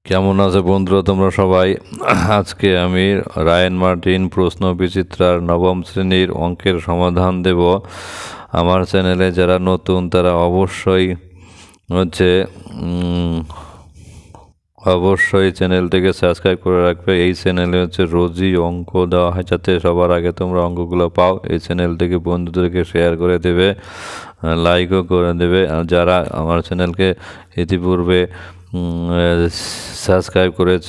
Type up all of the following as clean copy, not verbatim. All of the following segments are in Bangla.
কেমন আছে বন্ধুরা তোমরা সবাই? আজকে আমি রায়ান মার্টিন প্রশ্ন বিচিত্রার নবম শ্রেণীর অঙ্কের সমাধান দেব। আমার চ্যানেলে যারা নতুন তারা অবশ্যই হচ্ছে অবশ্যই চ্যানেলটিকে সাবস্ক্রাইব করে রাখবে। এই চ্যানেলে রোজই অঙ্ক দেওয়া হয়, যাতে সবার আগে তোমরা অঙ্কগুলো পাও। এই চ্যানেলটিকে বন্ধুদেরকে শেয়ার করে দেবে, লাইকও করে দেবে। আর যারা আমার চ্যানেলকে ইতিপূর্বে সাবস্ক্রাইব করেছ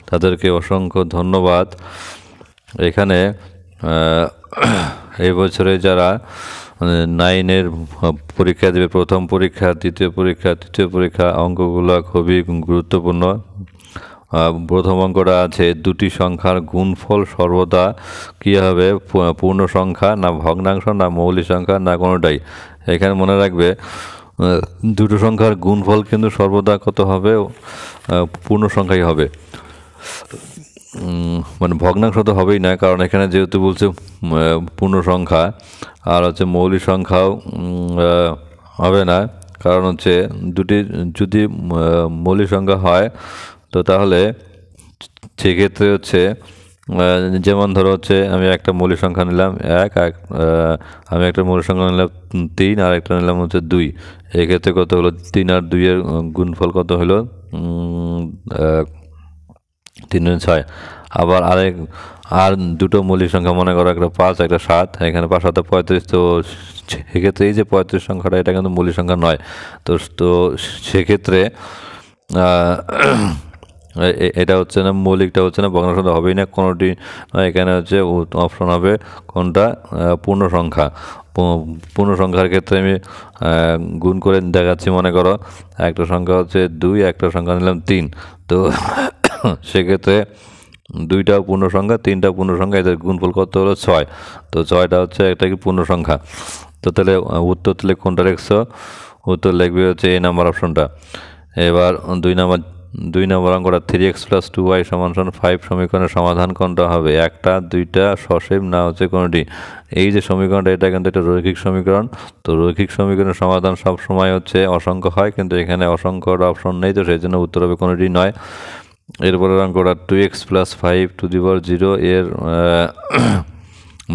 তাদেরকে অসংখ্য ধন্যবাদ। এখানে এই বছরে যারা 9-এর পরীক্ষা দেবে, প্রথম পরীক্ষা, দ্বিতীয় পরীক্ষা, তৃতীয় পরীক্ষা, অঙ্কগুলো খুবই গুরুত্বপূর্ণ। প্রথম অঙ্কটা আছে, দুটি সংখ্যার গুণফল সর্বদা কী হবে? পূর্ণ সংখ্যা না ভগ্নাংশ না মৌলিক সংখ্যা না কোনোটাই। এখানে মনে রাখবে দুটো সংখ্যার গুণফল কিন্তু সর্বদা কত হবে? পূর্ণ সংখ্যাই হবে, মানে ভগ্নাংশ তো হবেই না, কারণ এখানে যেহেতু বলছে পূর্ণ সংখ্যা। আর মৌলিক সংখ্যাও হবে না, কারণ দুটি যদি মৌলিক সংখ্যা হয় তো তাহলে সেক্ষেত্রে যেমন ধরো আমি একটা মৌলিক সংখ্যা নিলাম আমি একটা মৌলিক সংখ্যা নিলাম 3, আর একটা নিলাম 2। এক্ষেত্রে কত হলো? 3 আর 2-এর গুণফল কত হলো? 3 × 6। আবার আর দুটো মৌলিক সংখ্যা, মনে করো একটা 5 একটা 7, এখানে 5 7 35। তো সেক্ষেত্রে এই যে 35 সংখ্যাটা, এটা কিন্তু মৌলিক সংখ্যা নয়। তো সেক্ষেত্রে এটা না, মৌলিকটা না, ভগ্নাংশ হবেই না কোনোটি। এখানে অপশন হবে কোনটা? পূর্ণ সংখ্যা। পূর্ণ সংখ্যার ক্ষেত্রে আমি গুণ করে দেখাচ্ছি। মনে করো একটা সংখ্যা 2, একটা সংখ্যা নিলাম 3। তো সেক্ষেত্রে 2টাও পূর্ণ সংখ্যা, 3টাও পূর্ণ সংখ্যা, এদের গুণফল কত হলো? 6। তো 6টা একটা কি পূর্ণ সংখ্যা। তো তাহলে উত্তর কোনটা লিখছো? উত্তর লিখবে এই নাম্বার অপশনটা। এবার 2 নম্বর অঙ্কটা, 3x + 2y = 5 সমীকরণের সমাধান কোনটা হবে? একটা, দুইটা, সসীম না কোনোটি। এই যে সমীকরণটা, এটা কিন্তু একটা রৈখিক সমীকরণ। তো রৈখিক সমীকরণের সমাধান সবসময় অসংখ্য হয়, কিন্তু এখানে অসংখ্যর অপশন নেই, তো সেই জন্য উত্তর হবে কোনোটি নয়। এরপরের অঙ্কটা, 2x + 5^0 এর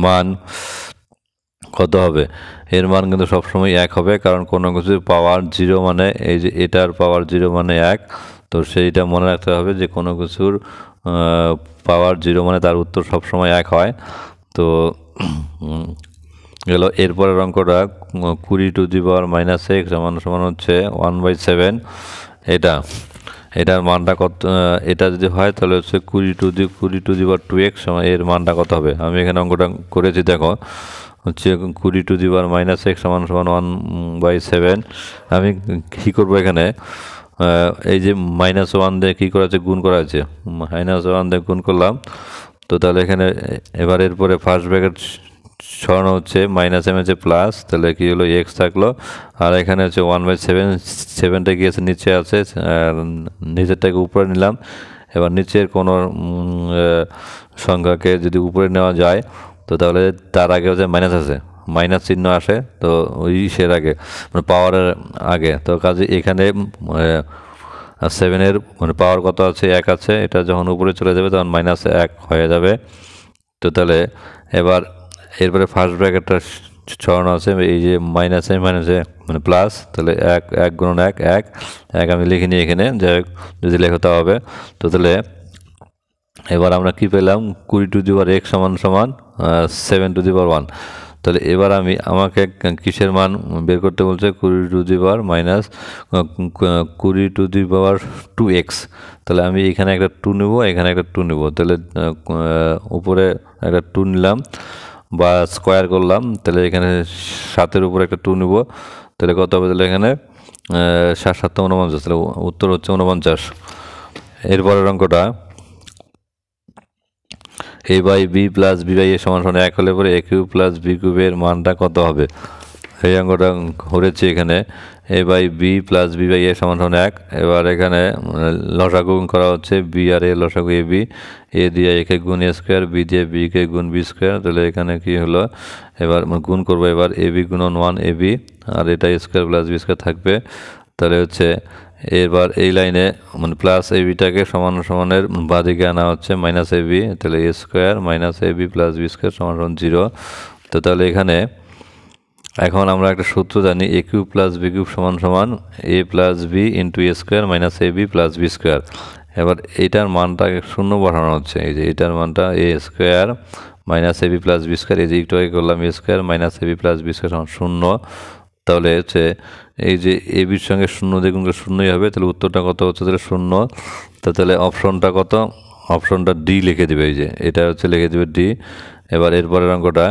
মান কত হবে? এর মান কিন্তু সবসময় 1 হবে, কারণ কোনো কিছু পাওয়ার 0 মানে এই যে এটার পাওয়ার 0 মানে 1। তো সেইটা মনে রাখতে হবে যে কোনো কিছুর পাওয়ার 0 মানে তার উত্তর সবসময় 1 হয়। তো গেল। এরপরের অঙ্কটা, 20⁻⁻x = 1/7। এটার মানটা কত? এটা যদি হয় তাহলে 20⁻2x এর মানটা কত হবে? আমি এখানে অঙ্কটা করেছি, দেখো 20⁻⁻x = 1/7। আমি কী করবো? এখানে এই যে -1 দিয়ে কী করা আছে? গুণ করা আছে। -1 দিয়ে গুণ করলাম। তো তাহলে এখানে এবার এরপরে ফার্স্ট ব্র্যাকেট সরানো -m প্লাস, তাহলে কি হলো? x থাকলো। আর এখানে 1/7, 7টা গিয়েছে নিচে আছে, নিচেরটাকে উপরে নিলাম। এবার নিচের কোনো সংখ্যাকে যদি উপরে নেওয়া যায়, তো তাহলে তার আগে মাইনাস আছে, মাইনাস চিহ্ন আসে। তো ওই সের আগে, মানে পাওয়ারের আগে। তো কাজে এখানে 7-এর পাওয়ার কত আছে? 1 আছে। এটা যখন উপরে চলে যাবে তখন -1 হয়ে যাবে। তো তাহলে এবার এরপরে ফার্স্ট ব্র্যাকেটটা ছড়ানো আছে, এই যে মাইনাসে প্লাস, তাহলে 1 1 × 1 1 1 আমি লিখিনি এখানে, যাই হোক যদি লেখো তা হবে। তো তাহলে এবার আমরা কি পেলাম? 20⁻x = 7⁻1। তাহলে এবার আমাকে কিসের মান বের করতে বলছে? 20⁻2x। তাহলে আমি এখানে একটা 2 নেব, এখানে একটা 2 নেব। তাহলে উপরে একটা 2 নিলাম বা স্কোয়ার করলাম, তাহলে এখানে 7-এর উপরে একটা 2 নেব। তাহলে কত হবে? তাহলে এখানে 7 7 49, তাহলে উত্তর 49। এরপরের অঙ্কটা, a/b + b/a = 1 হলে পরে a³ + b³ এর মানটা কত হবে? এই অঙ্কটা করেছি এখানে। a/b + b/a = 1। এবার এখানে লসাগু করা হচ্ছে, b আর a লসাগু ab, a দিয়ে a কে গুণ a², b দিয়ে b কে গুণ b²। তাহলে এখানে কি হলো? এবার গুণ করবো। এবার ab × 1 ab, আর এটা a² + b² থাকবে। তাহলে এবার এই লাইনে মানে প্লাস এ বিটাকে সমান সমানের বাঁদিকে আনা হচ্ছে মাইনাস এ বি, তাহলে A square minus A B plus B square সমান সমান 0। তো তাহলে এখানে এখন আমরা একটা সূত্র জানি এ কিউব প্লাস বি কিউব সমান সমান এ plus B into A square minus A B plus B square. এবার এইটার মানটাকে শূন্য বসানো হচ্ছে, এই যে এইটার মানটা এ square minus A B plus B square, এই যে একটু আগে করলাম এ square minus A B plus B square সমান 0। তাহলে হচ্ছে এই যে এ বির সঙ্গে 0 দিয়ে গুণ করলে 0ই হবে, তাহলে উত্তরটা কত হচ্ছে তাহলে 0। তাহলে অপশনটা কত, অপশনটা ডি লিখে দেবে, এই যে এটা হচ্ছে লিখে দেবে ডি। এবার এরপরের অঙ্কটা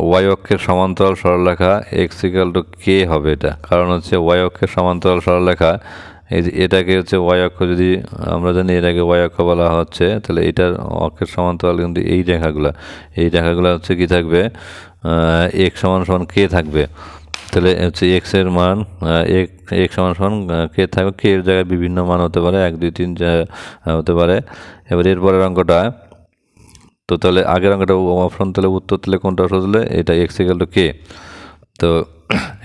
ওয়াই অক্ষের সমান্তরাল সরলরেখা এক্স ইকুয়াল টু কে হবে, এটা কারণ হচ্ছে ওয়াই অক্ষের সমান্তরাল সরলরেখা, এই যে এটাকে হচ্ছে ওয়াই অক্ষ, যদি আমরা জানি এটাকে ওয়াই অক্ষ বলা হচ্ছে, তাহলে এটার অক্ষের সমান্তরাল কিন্তু এই রেখাগুলো হচ্ছে কি থাকবে, এক্স সমান সমান কে থাকবে। তাহলে হচ্ছে এক্সের মান এক্স সমান সমান কে থাকবে, কে এর জায়গায় বিভিন্ন মান হতে পারে, 1 2 3 হতে পারে। এবার এরপরের অঙ্কটা, তো তাহলে আগের অঙ্কটা অপশন, তাহলে উত্তর তাহলে কোনটা আসলে এটা এক্স ইকুয়াল টু কে, তো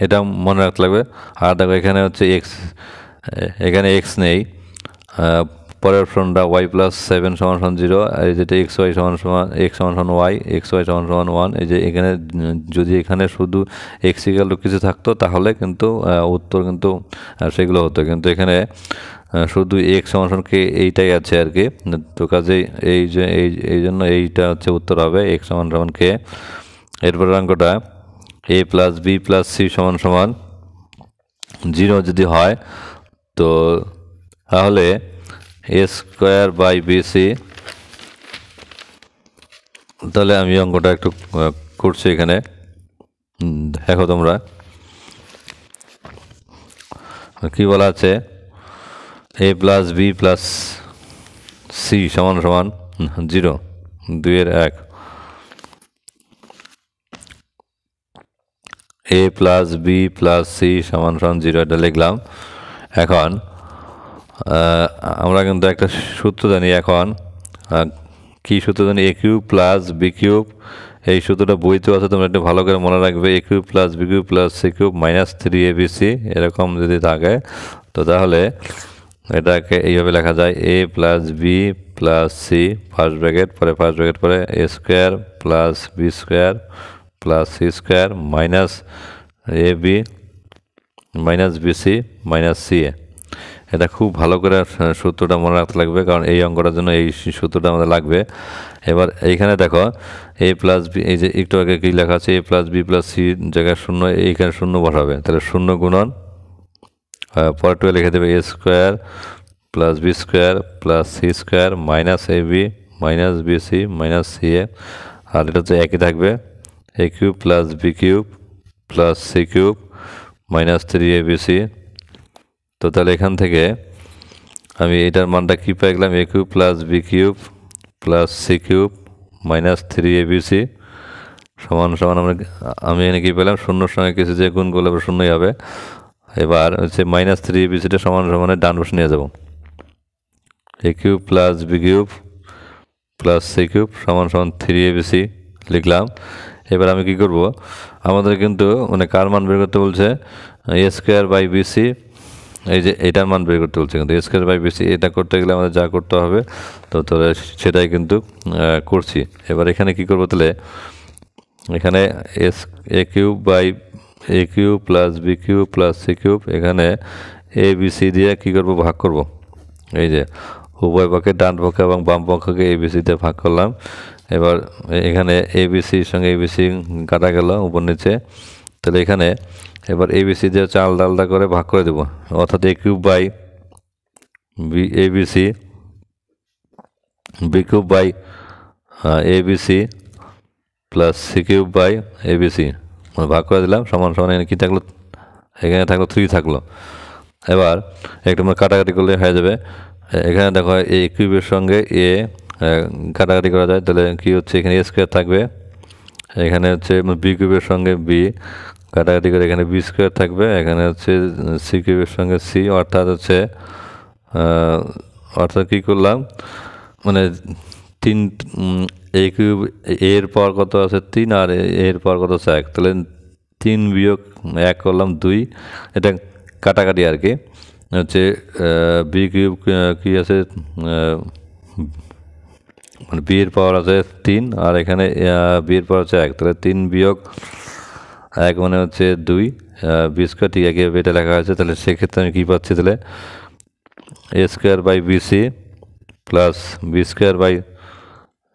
এটা মনে রাখতে লাগবে। আর দেখো এখানে হচ্ছে এক্স, এখানে এক্স নেই, পরের অপশনটা ওয়াই প্লাস 7 সমান সমান 0, এই যেটা এক্স ওয়াই সমান সমান এক্স সমান সমান ওয়াই, এক্স ওয়াই সমান সমান 1। এই যে এখানে যদি এখানে শুধু এক্স ইকুয়াল টু কিছু থাকতো তাহলে কিন্তু উত্তর কিন্তু সেগুলো হতো, কিন্তু এখানে শুধু এক্স সমান সমান কে এইটাই আছে আর কি। তো কাজেই এই যে এই জন্য এইটা হচ্ছে উত্তর হবে এক্স সমান সমান কে। এরপরের অঙ্কটা এ প্লাস বি প্লাস সি সমান সমান 0 যদি হয়, তো তাহলে এ স্কোয়ার বাই বিসি, তাহলে আমি অঙ্কটা একটু করছি এখানে, দেখো তোমরা কি বলা আছে, এ প্লাস বি প্লাস সি সমান সমান 0, 2 এর 1, এ প্লাস বি প্লাস সি সমান সমান 0, এটা লিখলাম। এখন আমরা কিন্তু একটা সূত্র জানি, এখন কি সূত্র জানি, এ কিউব প্লাস বি কিউব, এই সূত্রটা বইতেও আছে, তোমরা একটু ভালো করে মনে রাখবে, A cube plus B cube plus C cube minus 3abc এরকম যদি থাকে, তো তাহলে এটাকে এইভাবে লেখা যায় A plus B plus C first bracket পরে A square plus B square plus C square minus A B minus BC minus C A. এটা খুব ভালো করে সূত্রটা মনে রাখতে লাগবে, কারণ এই অঙ্কটার জন্য এই সূত্রটা আমাদের লাগবে। এবার এইখানে দেখো এ প্লাস বি, এই যে একটু আগে কী লেখা আছে, এ প্লাস বি প্লাস সি জায়গায় 0, এইখানে 0 বসাবে, তাহলে 0 গুণন পরেরটা লিখে দেবে A square plus B square plus C square minus A B minus BC minus C A. আর এটা হচ্ছে একই থাকবে, A cube plus B cube plus C cube minus 3abc। তো তাহলে এখান থেকে আমি এটার মানটা কী পেয়ে গেলাম, A cube plus B cube plus C cube minus 3abc সমান সমান আমি এখানে কী পেলাম, 0-র সঙ্গে কিছু যে গুণ করলে 0ই হবে। এবার হচ্ছে মাইনাস 3abcটা সমান সমানে ডান পাশে নিয়ে যাব, A cube plus B cube plus C cube সমান সমান 3abc লিখলাম। এবার আমি কি করব, আমাদের কিন্তু মানে কার মান বের করতে বলছে, এ স্কোয়ার বাই বিসি, এই যে এটার মান বের করতে বলছে, কিন্তু এ স্কোয়ার বাই বিসি এটা করতে গেলে আমাদের যা করতে হবে, তো তাহলে সেটাই কিন্তু করছি। এবার এখানে কি করবো, তাহলে এখানে A cube by A cube plus B cube plus C cube, এখানে এ বি সি দিয়ে কী করবো, ভাগ করব। এই যে উভয় পক্ষে ডান পক্ষ এবং বাম পক্ষকে এ বি সি দিয়ে ভাগ করলাম। এবার এখানে এ বি সির সঙ্গে এ বি সি কাটা গেল উপর নিচে, তাহলে এখানে এবার এ বি সি দিয়ে হচ্ছে আলাদা আলাদা করে ভাগ করে দেবো, অর্থাৎ A cube by B A B C B cube by A B C plus C cube by A B C ভাগ করে দিলাম, সমান সমান এখানে কী থাকলো, এখানে থাকলো 3 থাকলো। এবার একটু কাটাকাটি করলে হয়ে যাবে। এখানে দেখো এ কিউবের সঙ্গে এ কাটাকাটি করা যায়, তাহলে কী হচ্ছে, এখানে এ স্কোয়ার থাকবে, এখানে হচ্ছে বি কিউবের সঙ্গে বি কাটাকাটি করে এখানে বি স্কোয়ার থাকবে, এখানে হচ্ছে সি কিউবের সঙ্গে সি, অর্থাৎ কী করলাম, মানে 3 এ কিউব এর পর কত আছে 3 আর এর পর কত আছে 1, তাহলে 3 বিয়োগ 1 করলাম 2, এটা কাটাকাটি আর কি। হচ্ছে বি কিউব কি আছে, মানে বি এর পাওয়ার আছে 3, আর এখানে বি এর পাওয়ার আছে 1, তাহলে 3 বিয়োগ 1 মানে হচ্ছে 2 বি স্কোয়ার, ঠিক আছে এটা লেখা আছে। তাহলে সেক্ষেত্রে আমি কী পাচ্ছি, তাহলে A square by BC plus B square by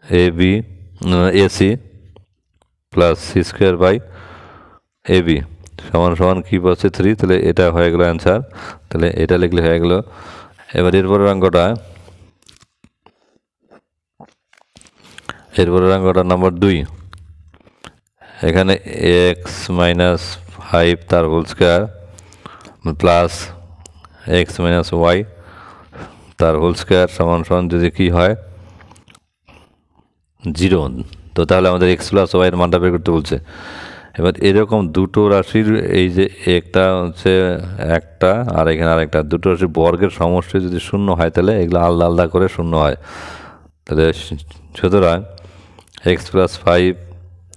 A B AC plus C square by A B সমান সমান কী পাচ্ছে 3, তাহলে এটা হয়ে গেল অ্যান্সার। তাহলে এটা লিখলে হয়ে গেল। এবার এরপরের অঙ্কটা নাম্বার 2, এখানে এক্স মাইনাস 5 তার whole square plus x minus y তার হোল স্কোয়ার সমান সমান যদি কী হয় 0, তো তাহলে আমাদের এক্স প্লাস ওয়াইয়ের মানটা বের করতে বলছে। এবার এরকম দুটো রাশির এই যে একটা হচ্ছে একটা আর এখানে আরেকটা, দুটো রাশির বর্গের সমষ্টি যদি শূন্য হয় তাহলে এগুলো আলাদা আলাদা করে শূন্য হয়। তাহলে সুতরাং এক্স প্লাস 5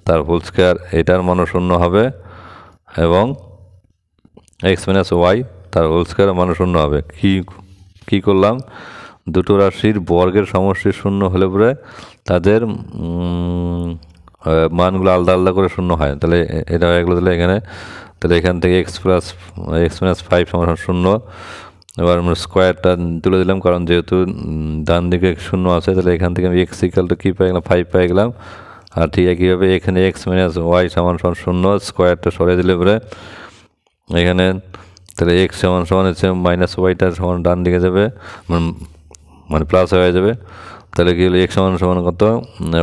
তার হোল স্কোয়ার এটার মানও শূন্য হবে এবং এক্স মাইনাস ওয়াই তার হোল স্কোয়ার মানও শূন্য হবে। কী করলাম, দুটো রাশির বর্গের সমষ্টি শূন্য হলে পরে তাদের মানগুলো আলাদা আলাদা করে শূন্য হয়। তাহলে এটা হয়ে গেলো। তাহলে এখান থেকে এক্স মাইনাস 5 সমান 0। এবার আমরা স্কোয়ারটা তুলে দিলাম, কারণ যেহেতু ডান দিকে শূন্য আছে, তাহলে এখান থেকে আমি এক্স ইকাল টু কী পাই গেলাম 5 পাই গেলাম। আর ঠিক একইভাবে এখানে এক্স মাইনাস ওয়াই সমান 0, স্কোয়ারটা সরিয়ে দিলে পরে এখানে তাহলে এক্স সমান হচ্ছে মাইনাস ওয়াইটা সমান ডান দিকে যাবে, মানে প্লাস হয়ে যাবে। তাহলে কি হলো এক্স সমান কত,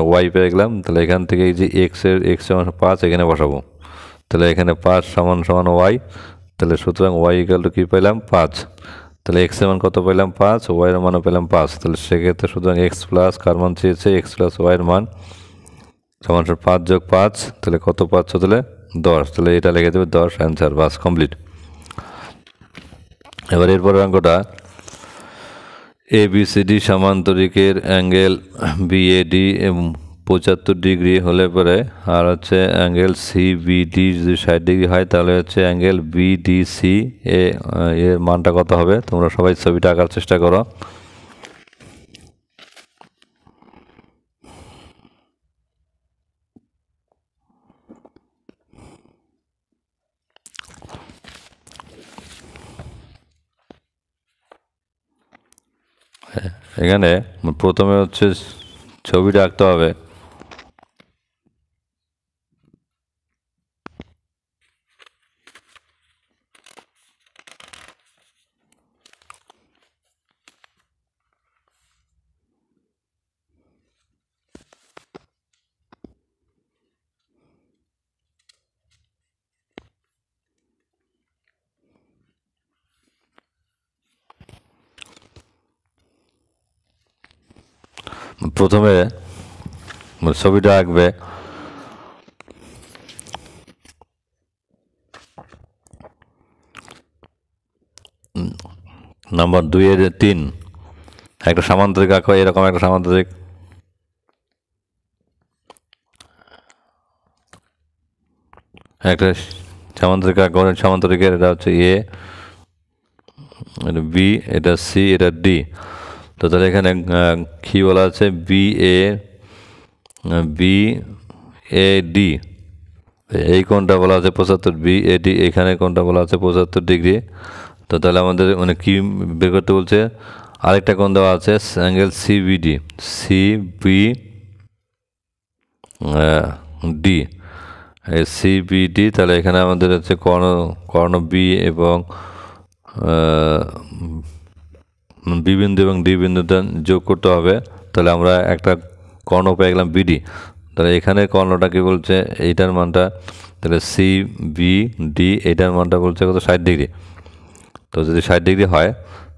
ওয়াই পেয়ে গেলাম। তাহলে এখান থেকে এই যে এক্স সমান 5 এখানে বসাবো, তাহলে এখানে 5 সমান ওয়াই। তাহলে সুতরাং ওয়াই ইকাল টু কী পেলাম 5। তাহলে এক্স এর মান কত পেলাম 5, ওয়াইয়ের মানও পেলাম 5। তাহলে সেক্ষেত্রে সুতরাং এক্স প্লাস কার মান চেয়েছে, এক্স প্লাস ওয়াইয়ের মান সমান 5 যোগ 5, তাহলে কত পাচ্ছ, তাহলে 10। তাহলে এটা লিখে দেবে 10, অ্যান্সার, বাস কমপ্লিট। এবার এরপরের অঙ্কটা, এ বি সি ডি সামান্তরিকের অ্যাঙ্গেল বিএডি 75 ডিগ্রি হলে পরে আর হচ্ছে অ্যাঙ্গেল সিবিডি যদি 60 ডিগ্রি হয়, তাহলে হচ্ছে অ্যাঙ্গেল বিডিসি এর মানটা কত হবে। তোমরা সবাই ছবিটা আঁকার চেষ্টা করো। এখানে প্রথমে হচ্ছে ছবিটা আঁকতে হবে। প্রথমে ছবিটা আঁকবে, নাম্বার 2-3 একটা সামান্তরিক আঁকো, এরকম একটা সামান্তরিক। একটা সামান্তরিক আঁকো, সামান্তরিকের এটা হচ্ছে এ, এটা বি, এটা সি, এটা ডি। তো তাহলে এখানে কি বলা আছে, বি এ ডি, এই কোণটা বলা আছে 75, বি এ ডি, এখানে কোণটা বলা আছে 75 ডিগ্রি। তো তাহলে আমাদের মানে কি বের করতে বলছে, আরেকটা কোণ দেওয়া আছে অ্যাঙ্গেল সিবিডি, ডি, সিবিডি। তাহলে এখানে আমাদের হচ্ছে কর্ণ বি এবং বি বিন্দু এবং ডি বিন্দুটা যোগ করতে হবে। তাহলে আমরা একটা কর্ণ পেয়ে গেলাম বিডি। তাহলে এখানে কর্ণটা কি বলছে, এইটার মানটা, তাহলে সি বি ডি এইটার মানটা বলছে কত 60 ডিগ্রি। তো যদি 60 ডিগ্রি হয়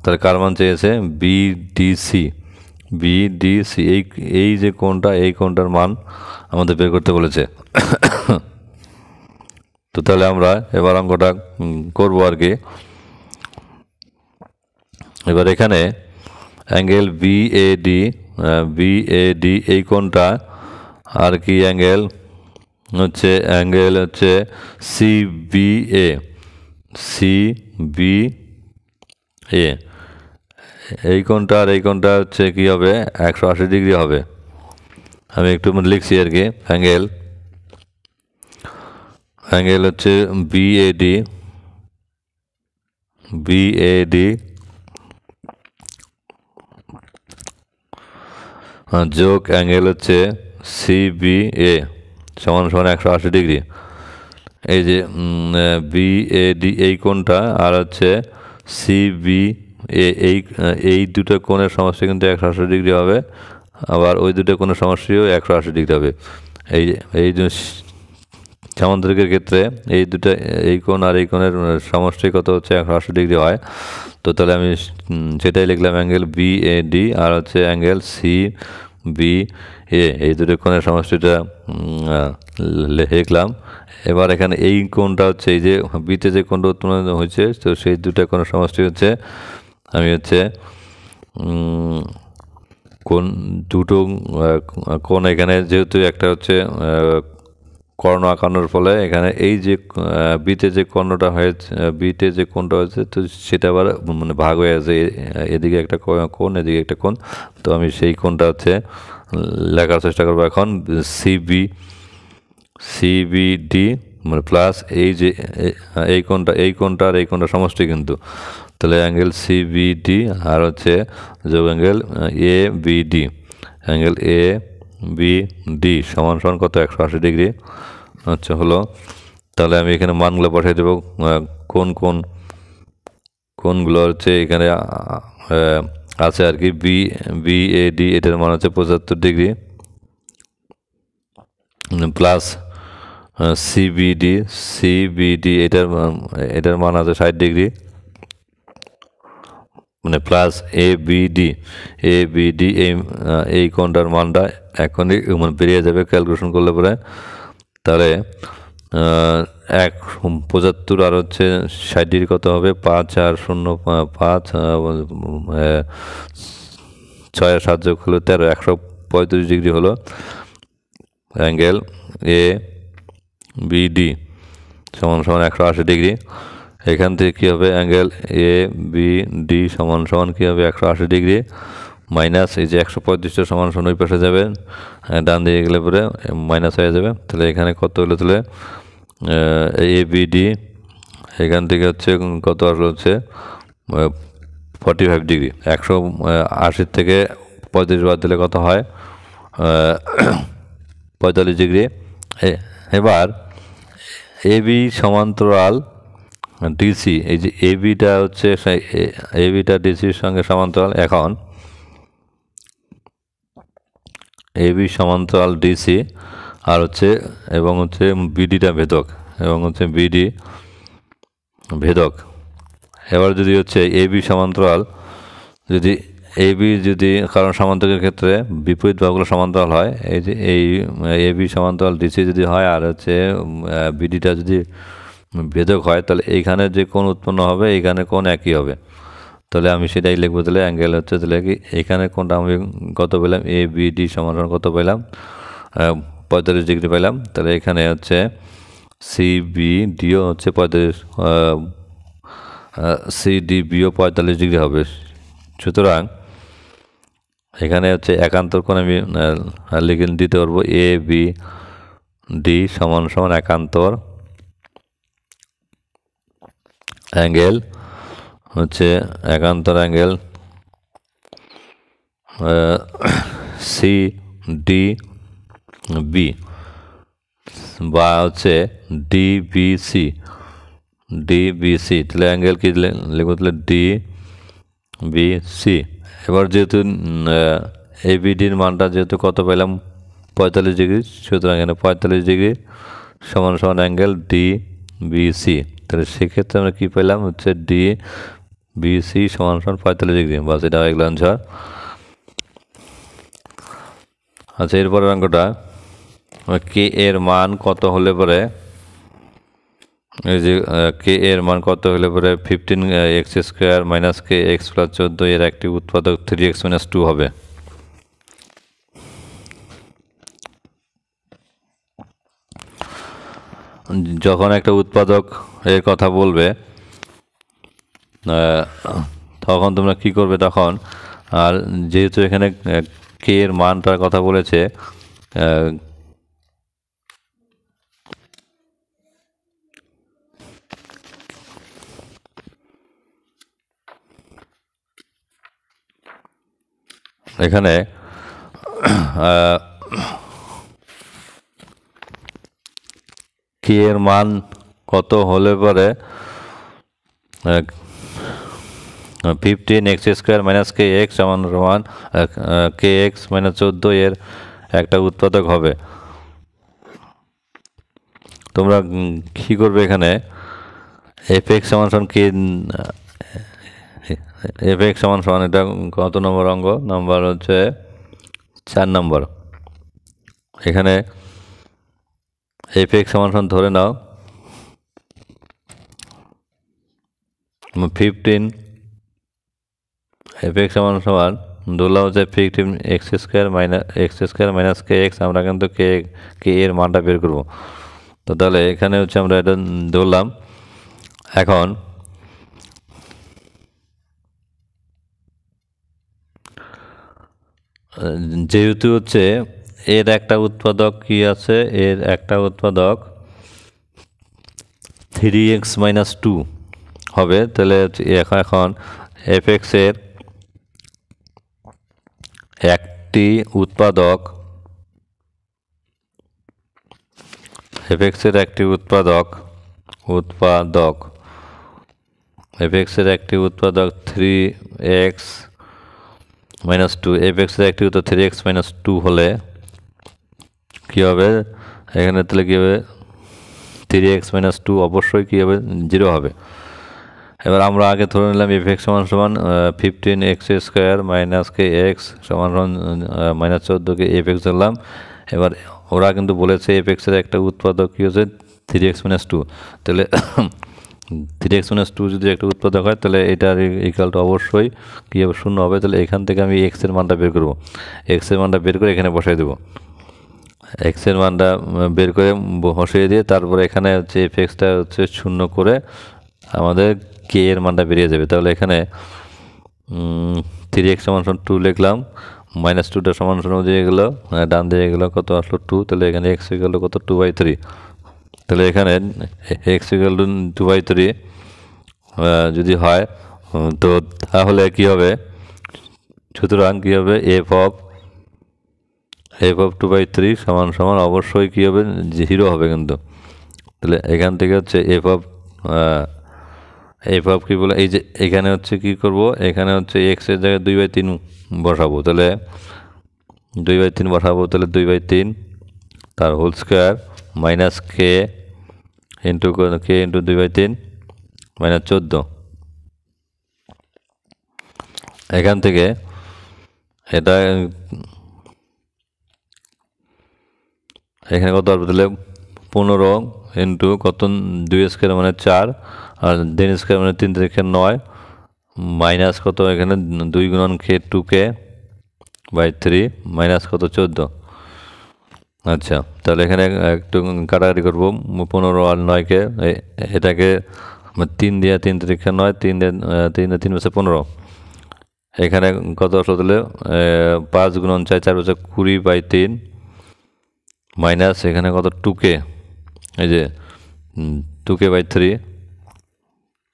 তাহলে কার মান চেয়েছে, বিডিসি, এই যে কোণটা, এই কোণটার মান আমাদের বের করতে বলেছে। তো তাহলে আমরা এবার অঙ্কটা করবো আর কি। এবার এখানে অ্যাঙ্গেল বিএডি এই কোণটা আর কি অ্যাঙ্গেল হচ্ছে সিবিএ এ, এই কোণটা আর এই কোণটা হচ্ছে কী হবে, 180 ডিগ্রি হবে। আমি একটু লিখছি আর কি। অ্যাঙ্গেল হচ্ছে বিএডি, যোগ অ্যাঙ্গেল হচ্ছে সিবিএ সমান সমান 180 ডিগ্রি। এই যে বিএডি এই কোণটা আর হচ্ছে সিবিএ এই দুটো কোণের সমষ্টি কিন্তু 180 ডিগ্রি হবে, আবার ওই দুটো কোণের সমষ্টিও 180 ডিগ্রি হবে। এই যে সামান্তরিকের ক্ষেত্রে এই কোণ আর এই কোণের সমষ্টি কত হচ্ছে 180 ডিগ্রি হয়। তো তাহলে আমি সেটাই লিখলাম, অ্যাঙ্গেল বিএডি আর হচ্ছে অ্যাঙ্গেল সিবিএ, এই দুটো কোণের সমষ্টিটা লিখলাম। এবার এখানে এই কোণটা হচ্ছে এই যে বিতে যে কোণটা উৎপন্ন হয়েছে, তো সেই দুটো কোণের সমষ্টি হচ্ছে আমি হচ্ছে কোণ দুটো কোণ এখানে যেহেতু একটা হচ্ছে কর্ণ আঁকানোর ফলে এখানে এই যে বিতে যে কর্ণটা হয়েছে, বিতে যে কোণটা হয়েছে, তো সেটা আবার মানে ভাগ হয়ে আছে, এদিকে একটা কোণ এদিকে একটা কোণ। তো আমি সেই কোণটা হচ্ছে লেখার চেষ্টা করবো এখন, সিবিডি মানে প্লাস এই যে এই কোণটা আর এই কোণটা সমষ্টি কিন্তু, তাহলে অ্যাঙ্গেল সিবিডি আর হচ্ছে যোগ অ্যাঙ্গেল এ বিডি, অ্যাঙ্গেল এ বিডি সমান সমান কত 180 ডিগ্রি আচ্ছা হলো। তাহলে আমি এখানে মানগুলো পাঠিয়ে দেবো, কোনগুলো হচ্ছে এখানে আছে আর কি। বিএডি এটার মান হচ্ছে 75 ডিগ্রি প্লাস সিবিডি এটার মান আছে 60 ডিগ্রি, মানে প্লাস এবিডি এই কোণটার মানটা এখনই মানে বেরিয়ে যাবে ক্যালকুলেশন করলে পরে। তাহলে 75 আর হচ্ছে 60 ডিগ্রি কত হবে, 5 আর 0 5 6 আর 7 যোগ হলো 13, 135 ডিগ্রি হলো অ্যাঙ্গেল এ বিডি সমান সমান 180 ডিগ্রি। এখান থেকে কী হবে, অ্যাঙ্গেল এ বিডি সমান সমান কী হবে 180 ডিগ্রি মাইনাস এই যে 135 সমান সমান ওই পাশে যাবে, ডান দিকে গেলে পরে মাইনাস হয়ে যাবে। তাহলে এখানে কত হলো, তাহলে এ বিডি এখান থেকে হচ্ছে কত আসলো হচ্ছে 45 ডিগ্রি। 180 থেকে 35 বাদ দিলে কত হয় 45 ডিগ্রি। এবার এবি সমান্তরাল ডিসি, এই যে এবিটা হচ্ছে এবিটা ডিসির সঙ্গে সমান্তরাল। এখন এবি সমান্তরাল ডিসি আর হচ্ছে এবং হচ্ছে বিডিটা ভেদক এবং হচ্ছে বিডি ভেদক। এবার যদি হচ্ছে এবি সমান্তরাল, যদি এবি যদি কারণ সমান্তরিকের ক্ষেত্রে বিপরীত বাহুগুলো সমান্তরাল হয়, এই যে এই এবি সমান্তরাল ডিসি যদি হয় আর হচ্ছে বিডিটা যদি ভেদক হয়, তাহলে এইখানে যে কোণ উৎপন্ন হবে এইখানে কোণ একই হবে। তাহলে আমি সেটাই লিখবো, তাহলে অ্যাঙ্গেল হচ্ছে তাহলে কি এখানে কোণটা আমি কত পেলাম, এ বিডি সমান কত পেলাম 45 ডিগ্রি পেলাম। তাহলে এখানে হচ্ছে সিবিডিও হচ্ছে 45, সিডিবিও 45 ডিগ্রি হবে। সুতরাং এখানে হচ্ছে একান্তর কোণ আমি লিখে দিতে পারবো, এ বি ডি সমান সমান একান্তর অ্যাঙ্গেল হচ্ছে অ্যাঙ্গেল সি ডি বি বা হচ্ছে ডিবিসি। তাহলে অ্যাঙ্গেল কি লিখবো, তাহলে ডিবিসি। এবার যেহেতু এবিডির মানটা যেহেতু কত পেলাম 45 ডিগ্রি, সুতরাং এখানে 45 ডিগ্রি সমান সমান অ্যাঙ্গেল ডিবিসি। তাহলে সেক্ষেত্রে আমরা কী পেলাম হচ্ছে ডিবিসি সমান সমান 45 ডিগ্রি, বাস এটা হয়ে গেল অ্যান্সার। আচ্ছা, এরপরের অঙ্কটা কে এর মান কত হলে পরে, এই যে কে এর মান কত হলে পরে 15x² - kx + 14 এর একটি উৎপাদক 3x - 2 হবে। যখন একটা উৎপাদক এর কথা বলবে তখন তোমরা কি করবে তখন, আর যেহেতু এখানে কে এর মানটার কথা বলেছে, এখানে কে এর মান কত হলে পরে 15x² - kx সমান সমান kx - 14 এর একটা উৎপাদক হবে। তোমরা কি করবে, এখানে fx সমান সমান কে, fx সমান সমান এটা কত নম্বর অঙ্ক, নাম্বার হচ্ছে 4 নম্বর। এখানে fx সমান সমান ধরে নাও 15, fx সমান সমান ধরলাম হচ্ছে 15x² - kx। আমরা কিন্তু কে এর মানটা বের করবো, তো তাহলে এখানে হচ্ছে আমরা এটা ধরলাম। এখন যেহেতু হচ্ছে এর একটা উৎপাদক কি আছে, এর একটা উৎপাদক 3x - 2 হবে, তাহলে এখন fx এর একটি উৎপাদক, fx এর একটি উৎপাদক fx এর একটি উৎপাদক 3x - 2, fx এর একটি উৎপাদক 3x - 2 হলে কি হবে, এখানে তাহলে কি হবে 3x - 2 অবশ্যই কি হবে, 0 হবে। এবার আমরা আগে ধরে নিলাম fx সমান সমান 15x² - kx সমান সমান -14 কে fx ধরলাম। এবার ওরা কিন্তু বলেছে fx এর একটা উৎপাদক কি হচ্ছে 3x - 2, তাহলে 3x - 2 যদি একটা উৎপাদক হয় তাহলে এটার ইকুয়াল টু অবশ্যই কী হবে, 0 হবে। তাহলে এখান থেকে আমি x এর মানটা বের করবো, x এর মানটা বের করে এখানে বসাই দেবো। x এর মানটা বের করে বসিয়ে দিয়ে তারপরে এখানে হচ্ছে fxটা হচ্ছে 0 করে আমাদের কে এর মানটা বেরিয়ে যাবে। তাহলে এখানে 3x সমান সমান 2 লিখলাম, -2টা সমান সমান দিয়ে গেলো, ডান দিয়ে গেলো কত আসলো 2, তাহলে এখানে x ইকুয়াল টু কত 2/3। তাহলে এখানে x ইকুয়াল টু 2/3 যদি হয় তো তাহলে কি হবে, সুতরাং কি হবে f অফ 2/3 সমান সমান অবশ্যই কি হবে, 0 হবে কিন্তু। তাহলে এখান থেকে হচ্ছে f অফ কি বলে, এই যে এখানে হচ্ছে কি করব, এখানে হচ্ছে x এর জায়গায় 2/3 বসাবো, তাহলে 2/3 বসাবো, তাহলে 2/3 তার whole square minus k into 2/3 -14। এখান থেকে এটা এখানে কত আসবে, তাহলে 15 ইন্টু কত 2² মানে 4, আর 3² মানে 3 3 9, মাইনাস কত এখানে 2 গুণন k 2k/3 মাইনাস কত 14। আচ্ছা, তাহলে এখানে একটু কাটাকাটি করবো, 15 আর 9কে, এটাকে 3 দিয়ে 3 3 9, 3 দিয়ে 3 বছর 15, এখানে কত আসলো, তাহলে 5 গুণন 4 4 বছর 20/3 মাইনাস এখানে কত 2k, এই যে 2k/3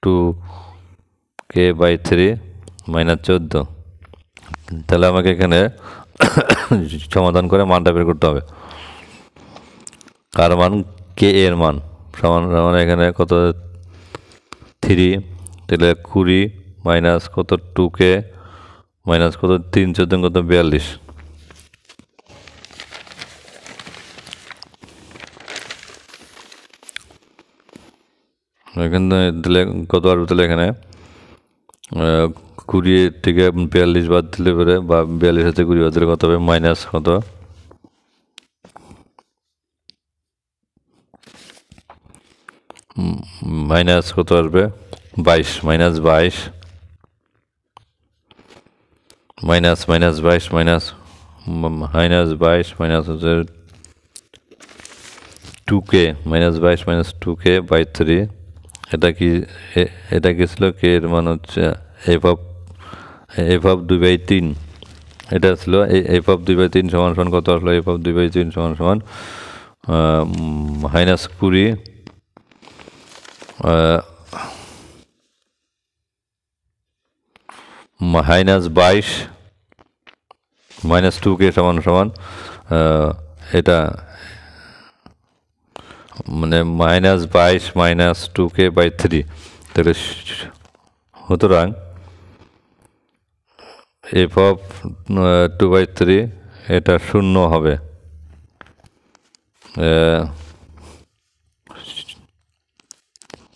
2k/3 মাইনাস 14। তাহলে আমাকে এখানে সমাধান করে মানটা বের করতে হবে, কার মান, কে এর মান সমান সমান এখানে কত 3, তাহলে 20 মাইনাস কত 2k মাইনাস কত 3 14 কত 42। এখানে দিলে কত আসবে, তাহলে এখানে 20 থেকে 42 বাদ দিলে পরে, বা 42 হচ্ছে 20 বাদ দিলে কত হবে, মাইনাস কত মাইনাস কত আসবে 22, minus 22 minus minus 22 minus minus 22 minus হচ্ছে 2k, মাইনাস 22 মাইনাস 2k/3। এটা কি ছিল, কে এর মান হচ্ছে f অফ এফ অফ 2/3 এটা ছিল এফ অফ 2/3 সমান সমান কত আসলো? এফ অফ 2/3 সমান সমান -20 -22 -2k সমান সমান এটা মানে -22 -2k/3 তাহলে সুতরাং এফ অফ 2/3 এটা 0 হবে।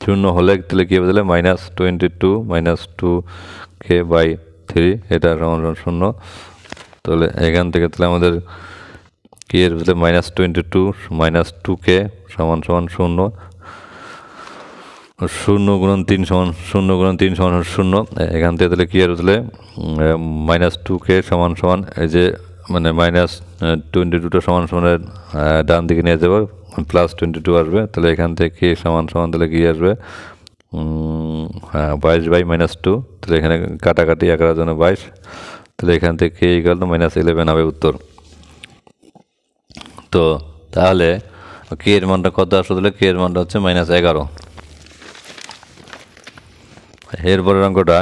শূন্য হলে তাহলে কী হবে? তাহলে -22 -2k/3 এটা সমান 0। তাহলে এখান থেকে তাহলে আমাদের কি এর ভিতরে -22 -2k সমান 0। 0 গুণন 3 সমান 0 গুণন 3 সমান 0। এখান থেকে তাহলে কি আর তাহলে -2k সমান সমান এই যে মানে -22টা সমান সমানের ডান দিকে নিয়ে যাবো, +22 আসবে। তাহলে এখান থেকে k সমান সমান তাহলে কি আসবে? হ্যাঁ 22/-2। তাহলে এখানে কাটাকাটি 11 জন্য 22। তাহলে এখান থেকে k = -11 হবে উত্তর। তো তাহলে k এর মানটা কত আসলো? তাহলে k এর মানটা হচ্ছে -11। এরপরের অঙ্কটা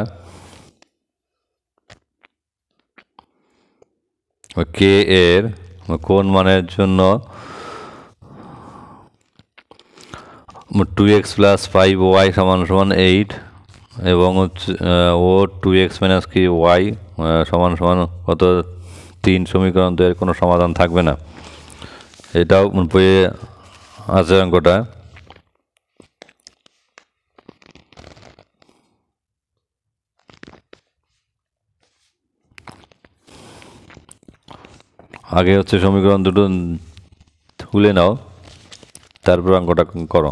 k এর কোন মানের জন্য 2x + 5y = 8 এবং হচ্ছে ও 2x - কি y = কত 3 সমীকরণ, তো এর কোনো সমাধান থাকবে না। এটাও বইয়ে আছে অঙ্কটা। আগে হচ্ছে সমীকরণ দুটো তুলে নাও, তারপর অঙ্কটা করো।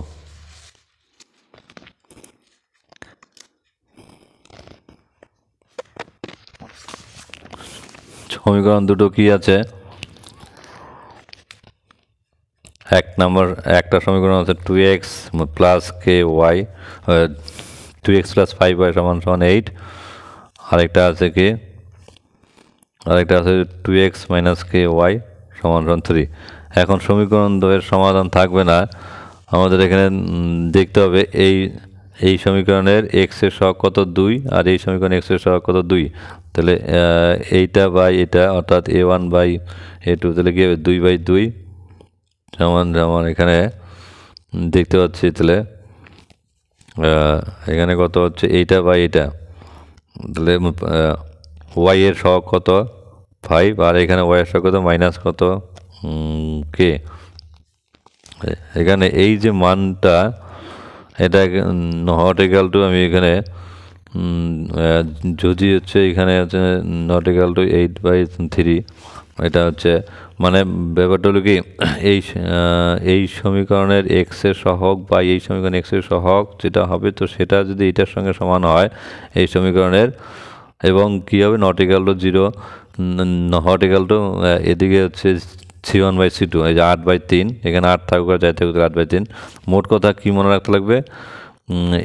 সমীকরণ দুটো কি আছে? একটা সমীকরণ আছে 2x + ky 2x + 5y = 8। আরেকটা আছে কি? আরেকটা আছে 2x - ky = 3। এখন সমীকরণ দ্বয়ের সমাধান থাকবে না, আমাদের এখানে দেখতে হবে এই সমীকরণের x এর সহগ কত 2 আর এই সমীকরণের x এর সহগ কত 2। তাহলে এইটা বাই এটা অর্থাৎ a1/a2 তাহলে কি হবে 2/2 সমান যেমন এখানে দেখতে পাচ্ছি। তাহলে এখানে কত হচ্ছে এইটা বাই এটা, তাহলে y এর সহগ কত 5 আর এখানে y এর সহগ কত মাইনাস কত k। এখানে এই যে মানটা এটা নট ইকুয়াল টু, আমি এখানে যদি হচ্ছে এখানে হচ্ছে নট ইকুয়াল টু 8/3, এটা হচ্ছে মানে ব্যাপারটা হলো কি এই সমীকরণের এক্স এর সহগ বা এই সমীকরণের এক্স এর সহগ যেটা হবে, তো সেটা যদি এটার সঙ্গে সমান হয় এই সমীকরণের, এবং কী হবে not equal to 0, not equal to এদিকে হচ্ছে C1/C2, এই যে 8/3, এখানে 8 থাকুক আর যাই থাকুক 8/3। মোট কথা কী মনে রাখতে লাগবে?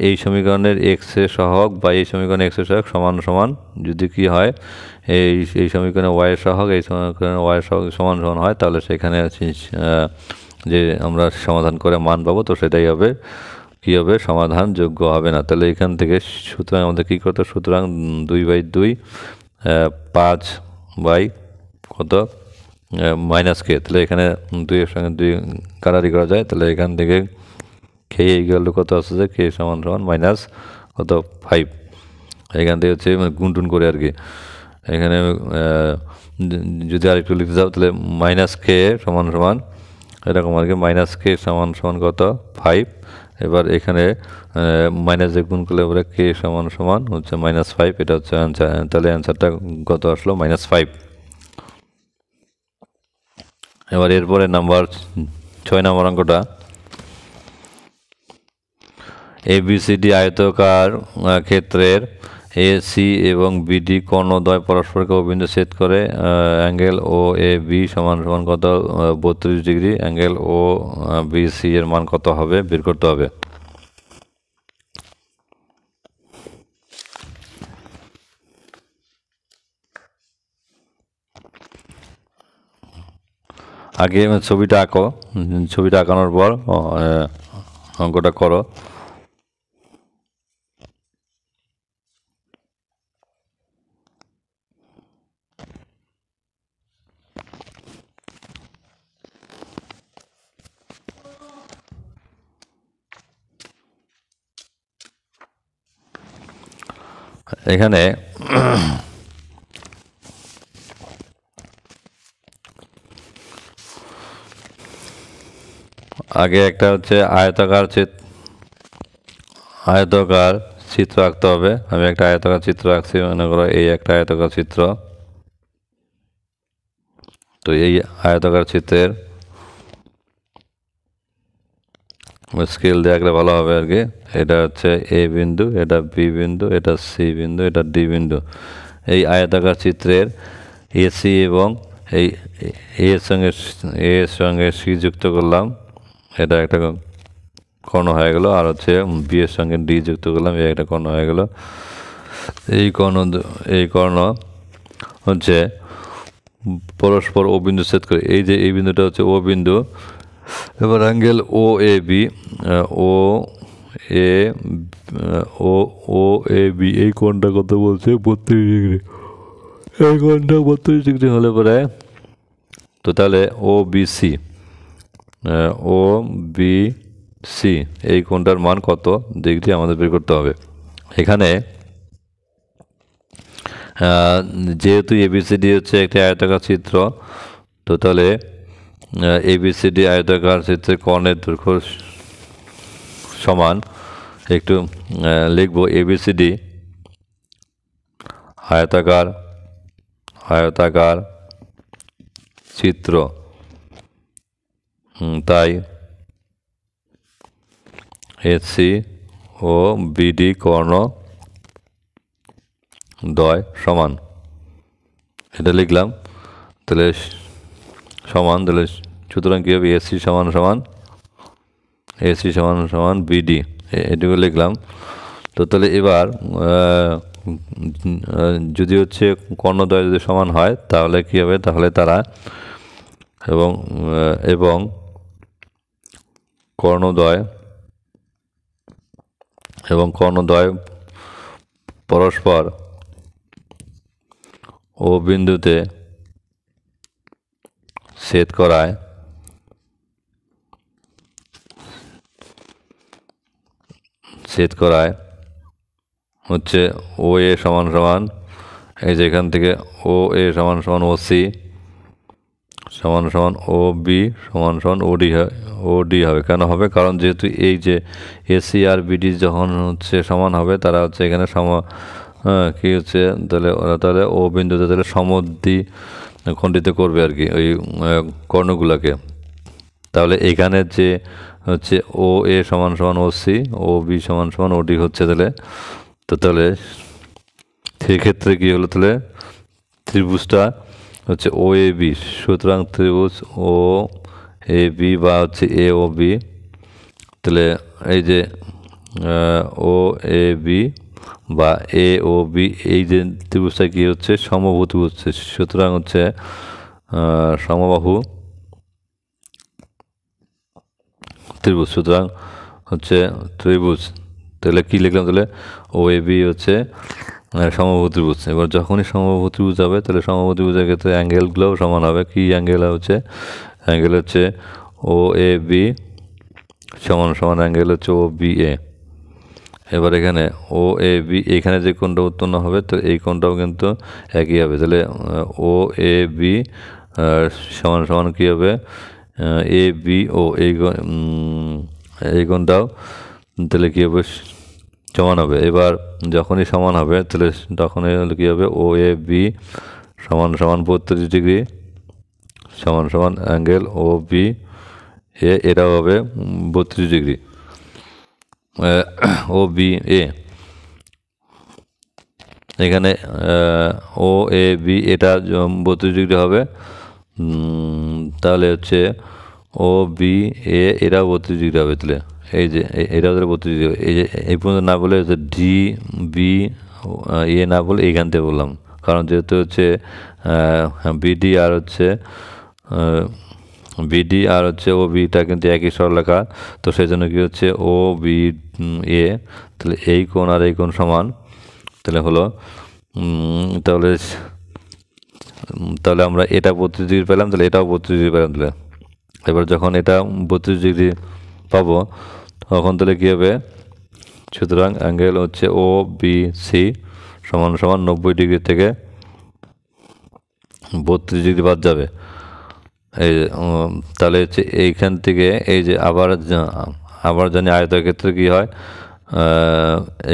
এই সমীকরণের এক্স এর সহগ বা এই সমীকরণের এক্স এর সহগ সমান সমান যদি কি হয় এই সমীকরণে ওয়াই এর সহগ এই সমীকরণে ওয়াই এর সহগ সমান সমান হয়, তাহলে সেখানে যে আমরা সমাধান করে মান পাবো, তো সেটাই হবে কী হবে সমাধানযোগ্য হবে না। তাহলে এখান থেকে সুতরাং আমাদের কী করতে, সুতরাং 2/2 5 বাই কত -k, তাহলে এখানে 2 এর সঙ্গে 2 কাটারি করা যায়। তাহলে এখান থেকে k = কত আসছে যে k সমান মাইনাস কত 5, এখান থেকে হচ্ছে গুণটুন করে আর কি। এখানে যদি আরেকটু লিখতে যাও তাহলে -k সমান এরকম আর কি, -k সমান কত 5। এবার এখানে মাইনাস দিয়ে গুণ করলে পরে k সমান হচ্ছে -5, এটা হচ্ছে অ্যান্সার। তাহলে অ্যান্সারটা কত আসলো -5। এবার এরপরে নাম্বার 6 নম্বর অঙ্কটা, ABCD আয়তকার ক্ষেত্রের AC এবং BD কর্ণদ্বয় পরস্পরকে অভিন্ন ছেদ করে অ্যাঙ্গেল OAB সমান কত 32 ডিগ্রি। অ্যাঙ্গেল OBC এর মান কত হবে বের করতে হবে। আগে ছবিটা আঁকো, ছবিটা আঁকানোর পর অঙ্কটা করো। এখানে আগে একটা হচ্ছে আয়তাকার চিত্র আঁকতে হবে। আমি একটা আয়তাকার চিত্র আঁকছি, মনে করো এই একটা আয়তাকার চিত্র। তো এই আয়তাকার চিত্রের স্কেল দিয়ে আঁকলে ভালো হবে আর কি। এটা হচ্ছে এ বিন্দু, এটা বি বিন্দু, এটা সি বিন্দু, এটা ডি বিন্দু। এই আয়তাকার চিত্রের এসি এবং এই এর সঙ্গে সি যুক্ত করলাম, এটা একটা কর্ণ হয়ে গেল। আর হচ্ছে বি এর সঙ্গে ডি যুক্ত করলাম, এই একটা কর্ণ হয়ে গেল। এই কর্ণ হচ্ছে পরস্পর ও বিন্দু ছেদ করে। এই যে এই বিন্দুটা হচ্ছে ও বিন্দু। এবার angle O A B, O A O A B, এই কোণটা কত বলছে? 32 ডিগ্রি। এই কোণটা 32 ডিগ্রি হলে পরে তো তাহলে ও বি সি, ও বি সি এই কোণটার মান কত ডিগ্রি আমাদের বের করতে হবে। এখানে যেহেতু এবিসিডি হচ্ছে একটি আয়তাকার চিত্র, তো তাহলে এবিসিডি আয়তাকার চিত্রের কর্ণের দৈর্ঘ্য সমান, একটু লিখবো এবিসিডি আয়তাকার চিত্র। তাই এসি ও বিডি কর্ণ দ্বয় সমান, এটা লিখলাম। তাহলে সমান, তাহলে সুতরাং কী হবে? এসি সমান সমান বিডি, এটুকু লিখলাম। তো তাহলে এবার যদি হচ্ছে কর্ণদ্বয় যদি সমান হয় তাহলে কী হবে? তাহলে তারা এবং কর্ণদ্বয় পরস্পর ও বিন্দুতে ছেদ করায় হচ্ছে ও এ সমান এই যে এখান থেকে ও এ সমান ও সি সমান ও বি সমান ও ডি হবে। কেন হবে? কারণ যেহেতু এই যে এসি আর বিডি যখন হচ্ছে সমান হবে, তারা হচ্ছে এখানে কি হচ্ছে তাহলে ও বিন্দুতে তাহলে সমদ্বি খণ্ডিত করবে আর কি ওই কর্ণগুলোকে। তাহলে এখানে যে হচ্ছে ও এ সমান ও সি, ও বি সমান ও ডি হচ্ছে তাহলে সেক্ষেত্রে কী হলো? তাহলে ত্রিভুজটা হচ্ছে ও এ বি। সুতরাং ত্রিভুজ ও এ বি বা হচ্ছে এ ও বি, তাহলে এই যে ও এ বি বা এ ও বি, এই যে ত্রিভুজটা কী হচ্ছে? সমবাহু ত্রিভুজ। সুতরাং হচ্ছে সমবাহু ত্রিভুজ। সুতরাং হচ্ছে ত্রিভুজ, তাহলে কী লিখলাম? তাহলে ও এ বি হচ্ছে সমবাহু ত্রিভুজ। এবার যখনই সমবাহু ত্রিভুজ হবে তাহলে সমবাহু ত্রিভুজের ক্ষেত্রে অ্যাঙ্গেলগুলোও সমান হবে। কী অ্যাঙ্গেল হচ্ছে ও এ বি সমান অ্যাঙ্গেল হচ্ছে ও বি এ। এবার এখানে ও এ বি, এখানে যে কোণটা উৎপন্ন হবে তো এই কোণটাও কিন্তু একই হবে। তাহলে ও এ বি সমান কী হবে? এ বি ও এই কোণটাও তাহলে কী হবে? সমান হবে। এবার যখনই সমান হবে তাহলে তখনই হলে কী হবে? ও এ বি সমান 32 ডিগ্রি সমান অ্যাঙ্গেল ও বি এ, এটাও হবে 32 ডিগ্রি। ও বি এ, এখানে ও এ বি এটা 32 ডিগ্রি হবে। তাহলে হচ্ছে ও বি এ এটাও 32 ডিগ্রি হবে। তাহলে এই যে এটাও 32 ডিগ্রি। এই যে এই পর্যন্ত না বলে হচ্ছে ডি বি এ না বলে এইখান থেকে বললাম, কারণ যেহেতু হচ্ছে বিডি আর হচ্ছে বিডি আর হচ্ছে ও বিটা কিন্তু একই সরলরেখা, তো সেই জন্য কি হচ্ছে ও বি এ, তাহলে এই কোণ আর এই কোণ সমান, তাহলে হলো তাহলে তাহলে আমরা এটা 32 ডিগ্রি পেলাম, তাহলে এটাও 32 ডিগ্রি পেলাম। তাহলে এবার যখন এটা 32 ডিগ্রি পাবো তখন তাহলে কী হবে, সুতরাং অ্যাঙ্গেল হচ্ছে ও বি সি সমান সমান 90 ডিগ্রি থেকে 32 ডিগ্রি বাদ যাবে। এই তাহলে হচ্ছে এইখান থেকে এই যে আবার জানি আয়তক্ষেত্রে কী হয়,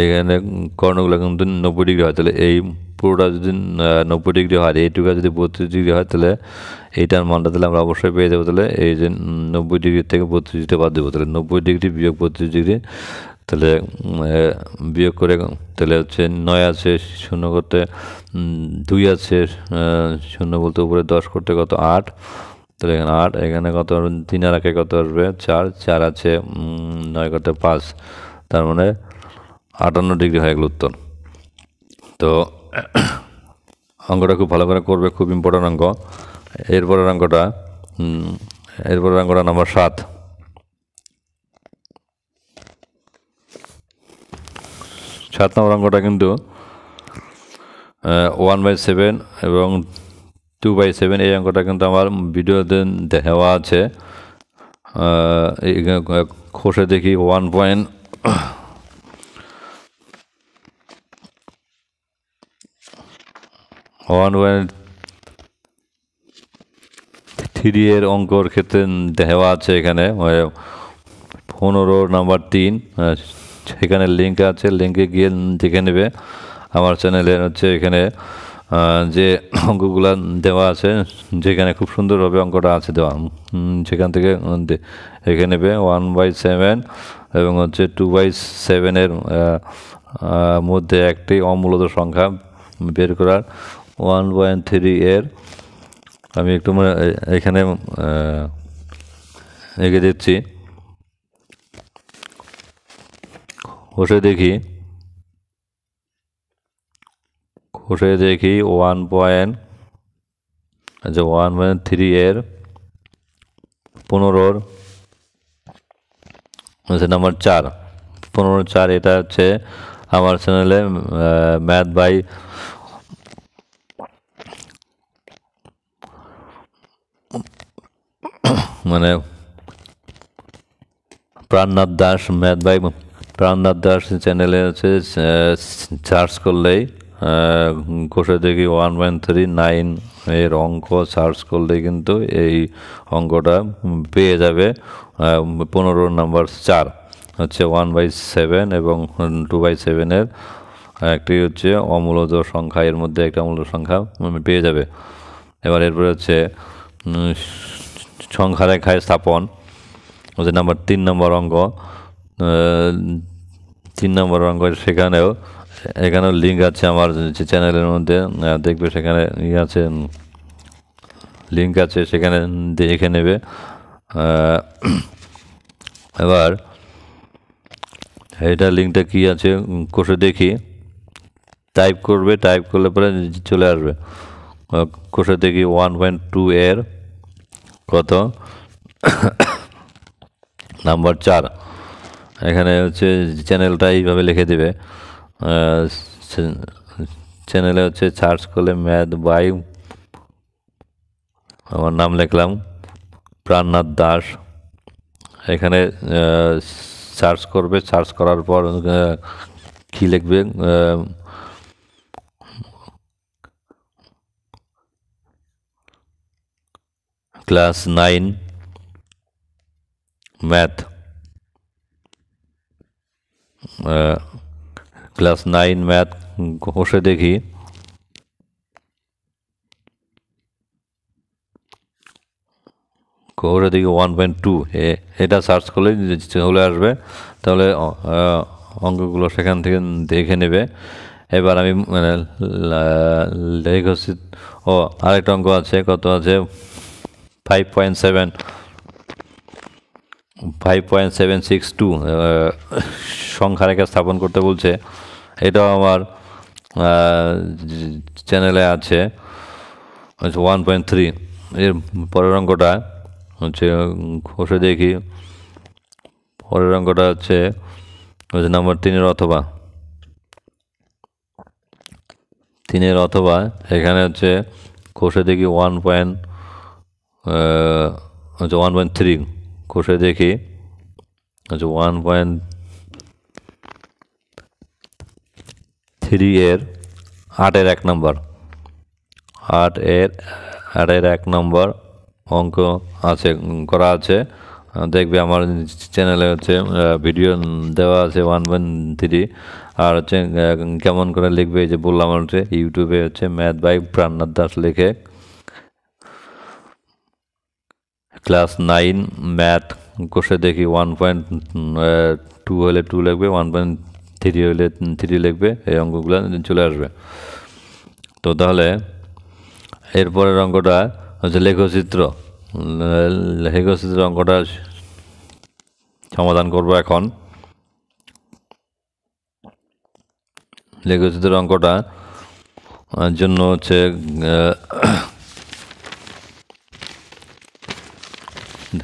এখানে কর্ণগুলো কিন্তু 90 ডিগ্রি হয়, তাহলে এই পুরোটা যদি 90 ডিগ্রি হয়, এইটুকু যদি 32 ডিগ্রি হয়, তাহলে এইটার মানটা তাহলে আমরা অবশ্যই পেয়ে যাবো। তাহলে এই যে 90 ডিগ্রি থেকে 32 ডিগ্রি বাদ দেবো, তাহলে 90 ডিগ্রি বিয়োগ 32 ডিগ্রি, তাহলে বিয়োগ করে তাহলে হচ্ছে 9 আছে, 0 করতে 2 আছে, 0 বলতে উপরে 10 করতে কত 8, তাহলে এখানে 8, এখানে কত 3 আর 1 কত আসবে 4, 4 আছে 9 করতে 5, তার মানে 58 ডিগ্রি হয়ে গেল উত্তর। তো অঙ্কটা খুব ভালো করে করবে, খুব ইম্পর্ট্যান্ট অঙ্ক। এরপরের অঙ্কটা নাম্বার 7। 7 নম্বর অঙ্কটা কিন্তু 1/7 এবং 2/7, এই অঙ্কটা কিন্তু আমার ভিডিওতে দেওয়া আছে। খসে দেখি 1.3 এর অঙ্কর ক্ষেত্রে দেওয়া আছে এখানে 15 নাম্বার 3, সেখানে লিঙ্ক আছে, লিঙ্কে গিয়ে দেখে নেবে। আমার চ্যানেলের হচ্ছে এখানে যে অঙ্কগুলো দেওয়া আছে, যেখানে খুব সুন্দরভাবে অঙ্কটা আছে দেওয়া, সেখান থেকে দেখে নেবে। 1/7 এবং হচ্ছে 2/7 মধ্যে একটি অমূলত সংখ্যা বের করার 1.3 এর আমি একটু এখানে এঁকে দিচ্ছি। বসে দেখি 1.3 এর 15 হচ্ছে নাম্বার 4, 15/4, এটা হচ্ছে আমার চ্যানেলে ম্যাথ বাই মানে প্রাণনাথ দাস, ম্যাথ বাই প্রাণনাথ দাস চ্যানেলে হচ্ছে সার্চ করলেই কষে দেখি 1.39 এর অঙ্ক সার্চ করলেই কিন্তু এই অঙ্কটা পেয়ে যাবে। 15 নাম্বার 4 হচ্ছে 1/7 এবং 2/7 এর একটি হচ্ছে অমূলত সংখ্যা, এর মধ্যে একটা অমূলত সংখ্যা পেয়ে যাবে। এরপরে হচ্ছে সংখ্যা রেখায় স্থাপন হচ্ছে নাম্বার 3 নম্বর অঙ্ক। 3 নম্বর অঙ্ক সেখানেও এখানেও লিঙ্ক আছে আমার চ্যানেলের মধ্যে, দেখবে সেখানে আছে, লিঙ্ক আছে, সেখানে দেখে নেবে। এবার এটা লিঙ্কটা কি আছে কষে দেখি, টাইপ করবে, টাইপ করলে পরে চলে আসবে। কষে দেখি 1.2 এর কত নাম্বার 4, এখানে হচ্ছে চ্যানেলটা এইভাবে লিখে দেবে। চ্যানেলে হচ্ছে সার্চ করলে ম্যাথ বাই, আমার নাম লিখলাম প্রাণনাথ দাস, এখানে সার্চ করবে, সার্চ করার পর কী লিখবে, ক্লাস 9 ম্যাথ, ক্লাস 9 ম্যাথ ঘষে দেখি ঘষে দেখি 1.2, এটা সার্চ করলে চলে আসবে। তাহলে অঙ্কগুলো সেখান থেকে দেখে নেবে। এবার আমি লিখছি, আরেকটা অঙ্ক আছে, কত আছে 5.762 সংখ্যা রেখা স্থাপন করতে বলছে। এটাও আমার চ্যানেলে আছে 1.3। এর পরের অঙ্কটা হচ্ছে কষে দেখি। পরের অঙ্কটা হচ্ছে নাম্বার 3-এর অথবা এখানে হচ্ছে কষে দেখি 1.3 কষে দেখি হচ্ছে 1.3 এর 8-এর 1 নম্বর 8-এর 1 নম্বর অঙ্ক আছে করা আছে। দেখবে আমার চ্যানেলে হচ্ছে ভিডিও দেওয়া আছে 1.3। আর হচ্ছে কেমন করে লিখবে যে বললাম হচ্ছে ইউটিউবে হচ্ছে ম্যাথ বাই প্রাণনাথ দাস লিখে ক্লাস 9 ম্যাথ কষে দেখি 1.2 হলে 2 লিখবে, 1.3 হলে 3 লিখবে, এই অঙ্কগুলো চলে আসবে। তো তাহলে এরপরের অঙ্কটা হচ্ছে লেখচিত্র অঙ্কটা সমাধান করব এখন। লেখচিত্র অঙ্কটা জন্য হচ্ছে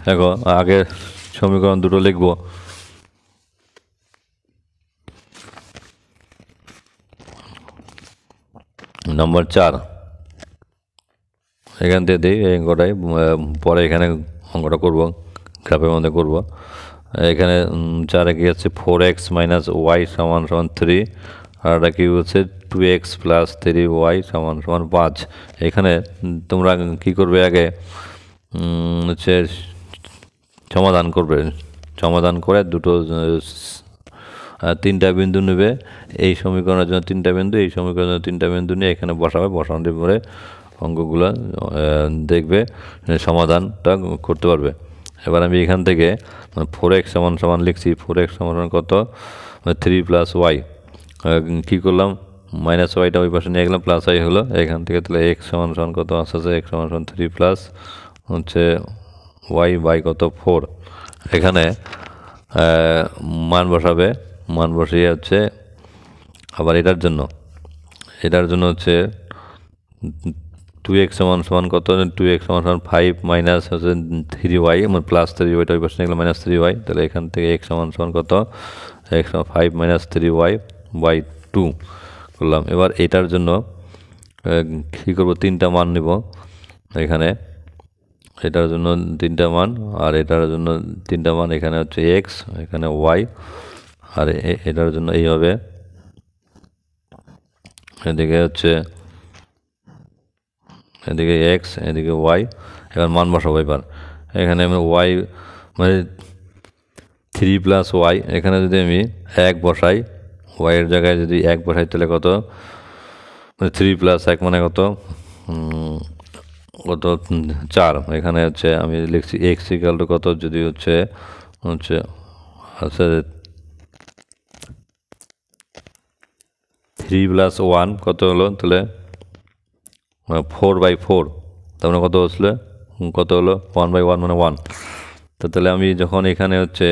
দেখো আগে সমীকরণ দুটো লিখব। নম্বর 4 এখান থেকে দিই এই অঙ্কটাই, পরে এখানে অঙ্কটা করব, গ্রাফের মধ্যে করব। এখানে 4 কি হচ্ছে 4x - y = 3, আর এটা কি হচ্ছে 2x + 3y = 5। এখানে তোমরা কি করবে, আগে হচ্ছে সমাধান করবে, সমাধান করে দুটো 3টা বিন্দু নেবে এই সমীকরণের জন্য, 3টা বিন্দু এই সমীকরণের জন্য 3টা বিন্দু নিয়ে এখানে বসাবে। বসানোর পরে অঙ্কগুলো দেখবে সমাধানটা করতে পারবে। এবার আমি এখান থেকে 4x = লিখছি, 4x = কত 3 + y, কী করলাম -yটা ওই পাশে নিয়ে গেলাম, +y হলো এখান থেকে। তাহলে x = কত আছে, x = 3 প্লাস হচ্ছে y বাই কত 4। এখানে মান বসাবে, মান বসিয়ে হচ্ছে আবার এটার জন্য হচ্ছে 2x = কত, 2x = 5 মাইনাস হচ্ছে 3y, মানে +3y ওই পাশে নিয়ে গেলাম -3y। তাহলে এখান থেকে x = কত, x 5 - 3y বাই 2 করলাম। এবার এটার জন্য কী করবো, 3টা মান নেব এখানে, এটার জন্য 3টা মান, আর এটার জন্য 3টা মান। এখানে হচ্ছে x, এখানে y, আর এটার জন্য এই হবে, এদিকে হচ্ছে এদিকে x, এদিকে y। এবার মান বসাবো। এবার এখানে আমি y মানে 3 + y, এখানে যদি আমি 1 বসাই, y এর জায়গায় যদি 1 বসাই তাহলে কত, 3 + 1 মানে কত, কত 4। এখানে হচ্ছে আমি লিখছি x = কত, যদি হচ্ছে আচ্ছা 3 + 1 কত হলো, তাহলে 4/4, তার মানে কত হলো 1/1 মানে 1। তো তাহলে আমি যখন এখানে হচ্ছে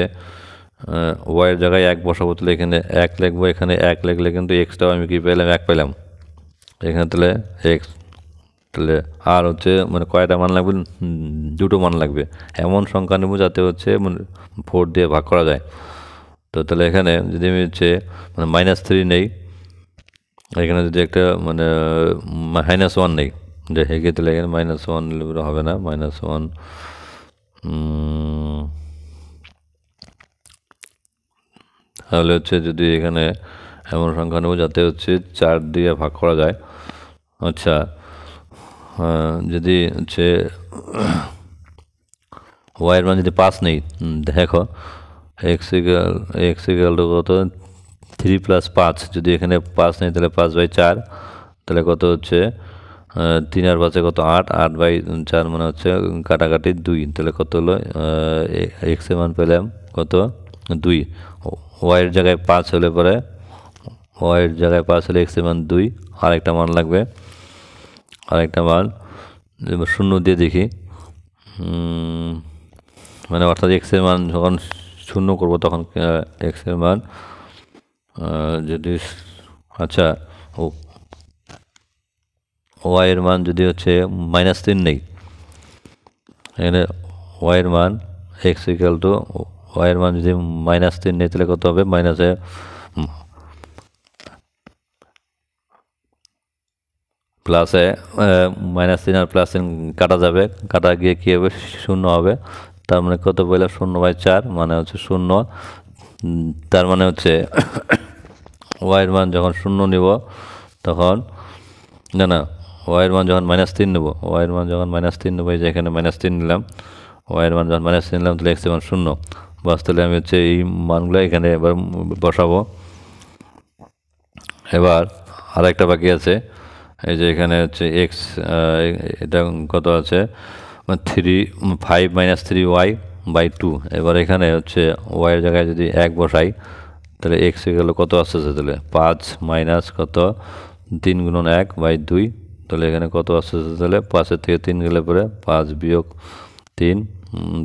ওয়াইয়ের জায়গায় 1 বসাবো, তাহলে এখানে 1 লিখবো, এখানে 1 লিখলে কিন্তু এক্সটাও আমি কি পেলাম, 1 পেলাম এখানে, তাহলে এক্স। তাহলে আর হচ্ছে মানে কয়টা মান লাগবে, 2টো মান লাগবে। এমন সংখ্যা নেব যাতে হচ্ছে মানে 4 দিয়ে ভাগ করা যায়। তো তাহলে এখানে যদি আমি হচ্ছে মানে -3 নেই, এখানে যদি একটা মানে -1 নেই, যে হেগে, তাহলে এখানে -1 নিলে হবে না, -1 তাহলে হচ্ছে যদি এখানে এমন সংখ্যা নেব যাতে হচ্ছে 4 দিয়ে ভাগ করা যায়। আচ্ছা, যদি হচ্ছে ওয়াইয়ের মান যদি 5 নেই, দেখো x = কত 3 + 5, যদি এখানে 5 নেই তাহলে 5/4, তাহলে কত হচ্ছে 3 আর 5 কত 8, 8/4 মানে হচ্ছে কাটাকাটি 2, তাহলে কত হলো x এর মান পেলাম কত 2। ওয়াইয়ের জায়গায় 5 হলে পরে, ওয়াইয়ের জায়গায় 5 হলে x এর মান 2, আরেকটা মান লাগবে, আরেকটা মান 0 দিয়ে দেখি, মানে অর্থাৎ x এর মান যখন 0 করবো তখন x এর মান যদি আচ্ছা ওয়াই এর মান যদি হচ্ছে -3 নেই, এখানে ওয়াইয়ের মান এক্স ইকুয়াল টু ওয়াইয়ের মান যদি -3 নেই তাহলে কত হবে প্লাসে -3 আর +3 কাটা যাবে, কাটা গিয়ে কী হবে 0 হবে। তার মানে কত বললাম 0/4 মানে হচ্ছে 0। তার মানে হচ্ছে ওয়াইয়ের মান যখন 0 নিব তখন না ওয়াইয়ের মান যখন -3 নেব, ওয়াইয়ের মান যখন -3 নেব, এই যে এখানে -3 নিলাম, ওয়াইয়ের মান যখন -3 নিলাম তাহলে এক্স এর মান 0। বাস তাহলে আমি হচ্ছে এই মানগুলো এখানে এবার বসাবো। এবার আরেকটা বাকি আছে, এই যে এখানে হচ্ছে এক্স, এটা কত আছে 5-3y/2। এবার এখানে হচ্ছে ওয়াইয়ের জায়গায় যদি 1 বসাই তাহলে এক্স গেল কত আসতেছে, তাহলে 5 মাইনাস কত 3 গুণন 1/2। তাহলে এখানে কত আসতেছে, তাহলে 5-এর থেকে 3 গেলে পরে 5 বিয়োগ 3,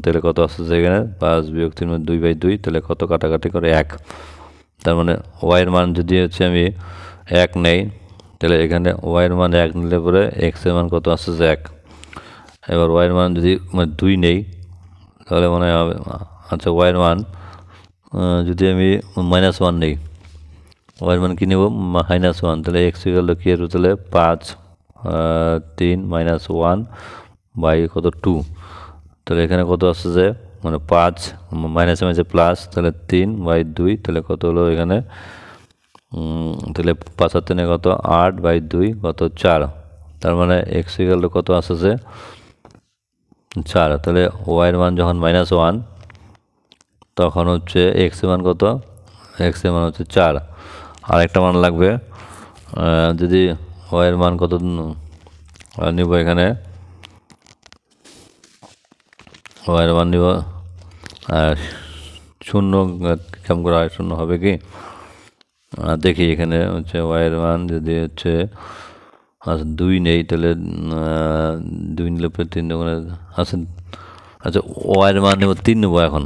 তাহলে কত আসতেছে এখানে 5 বিয়োগ 3 2/2। তাহলে কত কাটাকাটি করে 1। তার মানে ওয়াইয়ের মান যদি হচ্ছে আমি 1 নেই তাহলে এখানে ওয়াইয়ের মান 1 নিলে পরে এক্সের মান কত আসতেছে 1। এবার ওয়াইয়ের মান যদি 2 নেই তাহলে মনে হবে, আচ্ছা ওয়াইয়ের মান যদি আমি -1 নেই, ওয়াইয়ের মান কী নেব -1, তাহলে এক্স ইকুয়াল টু কী আসবে, তাহলে 5 3 -1 বাই কত 2। তাহলে এখানে কত আসছে মানে 5 মাইনাসে প্লাস, তাহলে 3/2। তাহলে কত হলো এখানে, তাহলে 5 আর 3 কত 8/2 কত 4। তার মানে এক্স ইকুয়াল টু কত আসছে 4। তাহলে ওয়াইয়ের মান যখন -1 তখন হচ্ছে এক্স এর মান কত, এক্স এর মান হচ্ছে 4। আরেকটা মান লাগবে, যদি ওয়াইয়ের মান কত নিব, এখানে ওয়াইয়ের মান নিব 0, কেমন করে হয় 0 হবে কি দেখি। এখানে হচ্ছে ওয়াইয়ের মান যদি হচ্ছে 2 নেই তাহলে 2 নিলে 3 দোকানে আচ্ছা আচ্ছা ওয়াইয়ের মান নেব 3 নেবো এখন।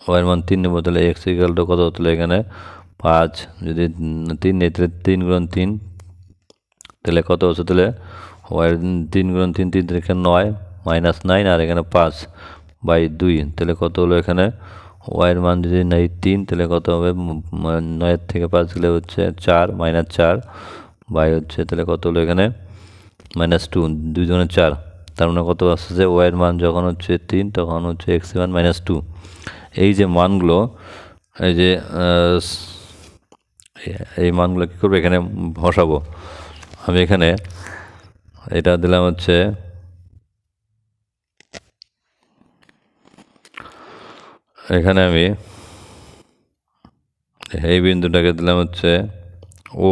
ওয়াইয়ের মান 3 নেবো, তাহলে এক্স ইকুয়াল টু কত, তাহলে এখানে 5 যদি 3 নেই তাহলে 3 গুণন 3, তাহলে কত হচ্ছে, তাহলে ওয়াইয়ের 3 গুণন 3 3 থেকে 9 -9 আর এখানে 5/2। তাহলে কত হলো এখানে ওয়াইয়ের মান যদি নেই 3 তাহলে কত হবে 9 থেকে 5 গেলে হচ্ছে 4 -4 বাই হচ্ছে, তাহলে কত হলো এখানে -2, 2 জনে 4। তার মানে কত আসছে ওয়াইয়ের মান যখন হচ্ছে 3 তখন হচ্ছে এক্স এর মান -2। এই যে মানগুলো, এই যে এই মানগুলো কী করবো এখানে বসাবো। আমি এখানে এটা দিলাম হচ্ছে এখানে আমি এই বিন্দুটাকে দিলাম হচ্ছে ও,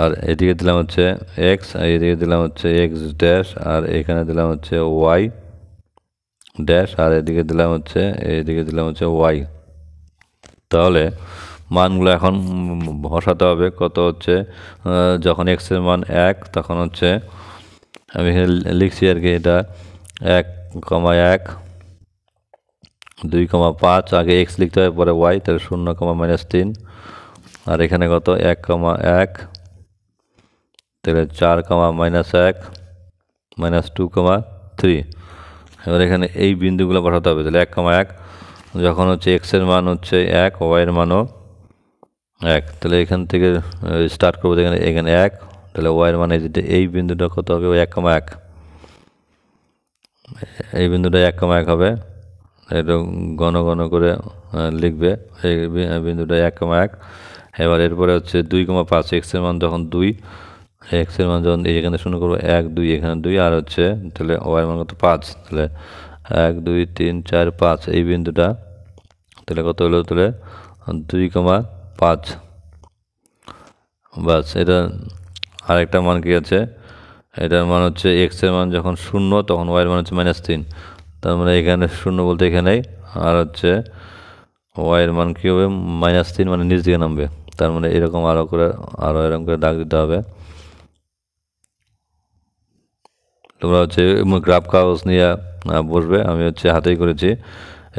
আর এদিকে দিলাম হচ্ছে এক্স, আর এদিকে দিলাম হচ্ছে এক্স ড্যাশ, আর এখানে দিলাম হচ্ছে ওয়াই ড্যাশ, আর এদিকে দিলাম হচ্ছে ওয়াই। তাহলে মানগুলো এখন বসাতে হবে। কত হচ্ছে যখন এক্সের মান 1 তখন হচ্ছে আমি এখানে লিখছি আর কি, এটা 1,1 2,5 আগে এক্স লিখতে হবে পরে ওয়াই, তাহলে 0,-3। আর এখানে কত 1,1 তাহলে 4,-1 -2,3। এবার এখানে এই বিন্দুগুলো বসাতে হবে। তাহলে 1,1 যখন হচ্ছে এক্সের মান হচ্ছে 1 ওয়াইয়ের মানও 1, তাহলে এখান থেকে স্টার্ট করবো। এখানে 1, তাহলে ওয়াইয়ের মানে যদি এই বিন্দুটা কত হবে 1,1, এই বিন্দুটা 1,1 হবে। এটা ঘন ঘন করে লিখবে, এই বিন্দুটা 1,1। এবার এরপরে হচ্ছে 2,5 এক্সের মান যখন 2, এক্সের মান যখন এখানে শুরু করবো 1 2 এখানে 2, আর হচ্ছে তাহলে ওয়াইয়ের মান কত 5, তাহলে 1 2 3 4 5 এই বিন্দুটা, তাহলে কত হলো, তাহলে 2,5। বাস এটা আরেকটা মান কি আছে, এটার মান হচ্ছে এক্সের মান যখন 0 তখন ওয়াইয়ের মান হচ্ছে -3। তার মানে এখানে 0 বলতে এখানেই, আর হচ্ছে ওয়াইয়ের মান কী হবে -3 মানে নিচ দিকে নামবে। তার মানে এরকম আরও এরকম করে দাগ দিতে হবে। তোমরা হচ্ছে গ্রাফ কাগজ নিয়ে বসবে, আমি হচ্ছে হাতেই করেছি।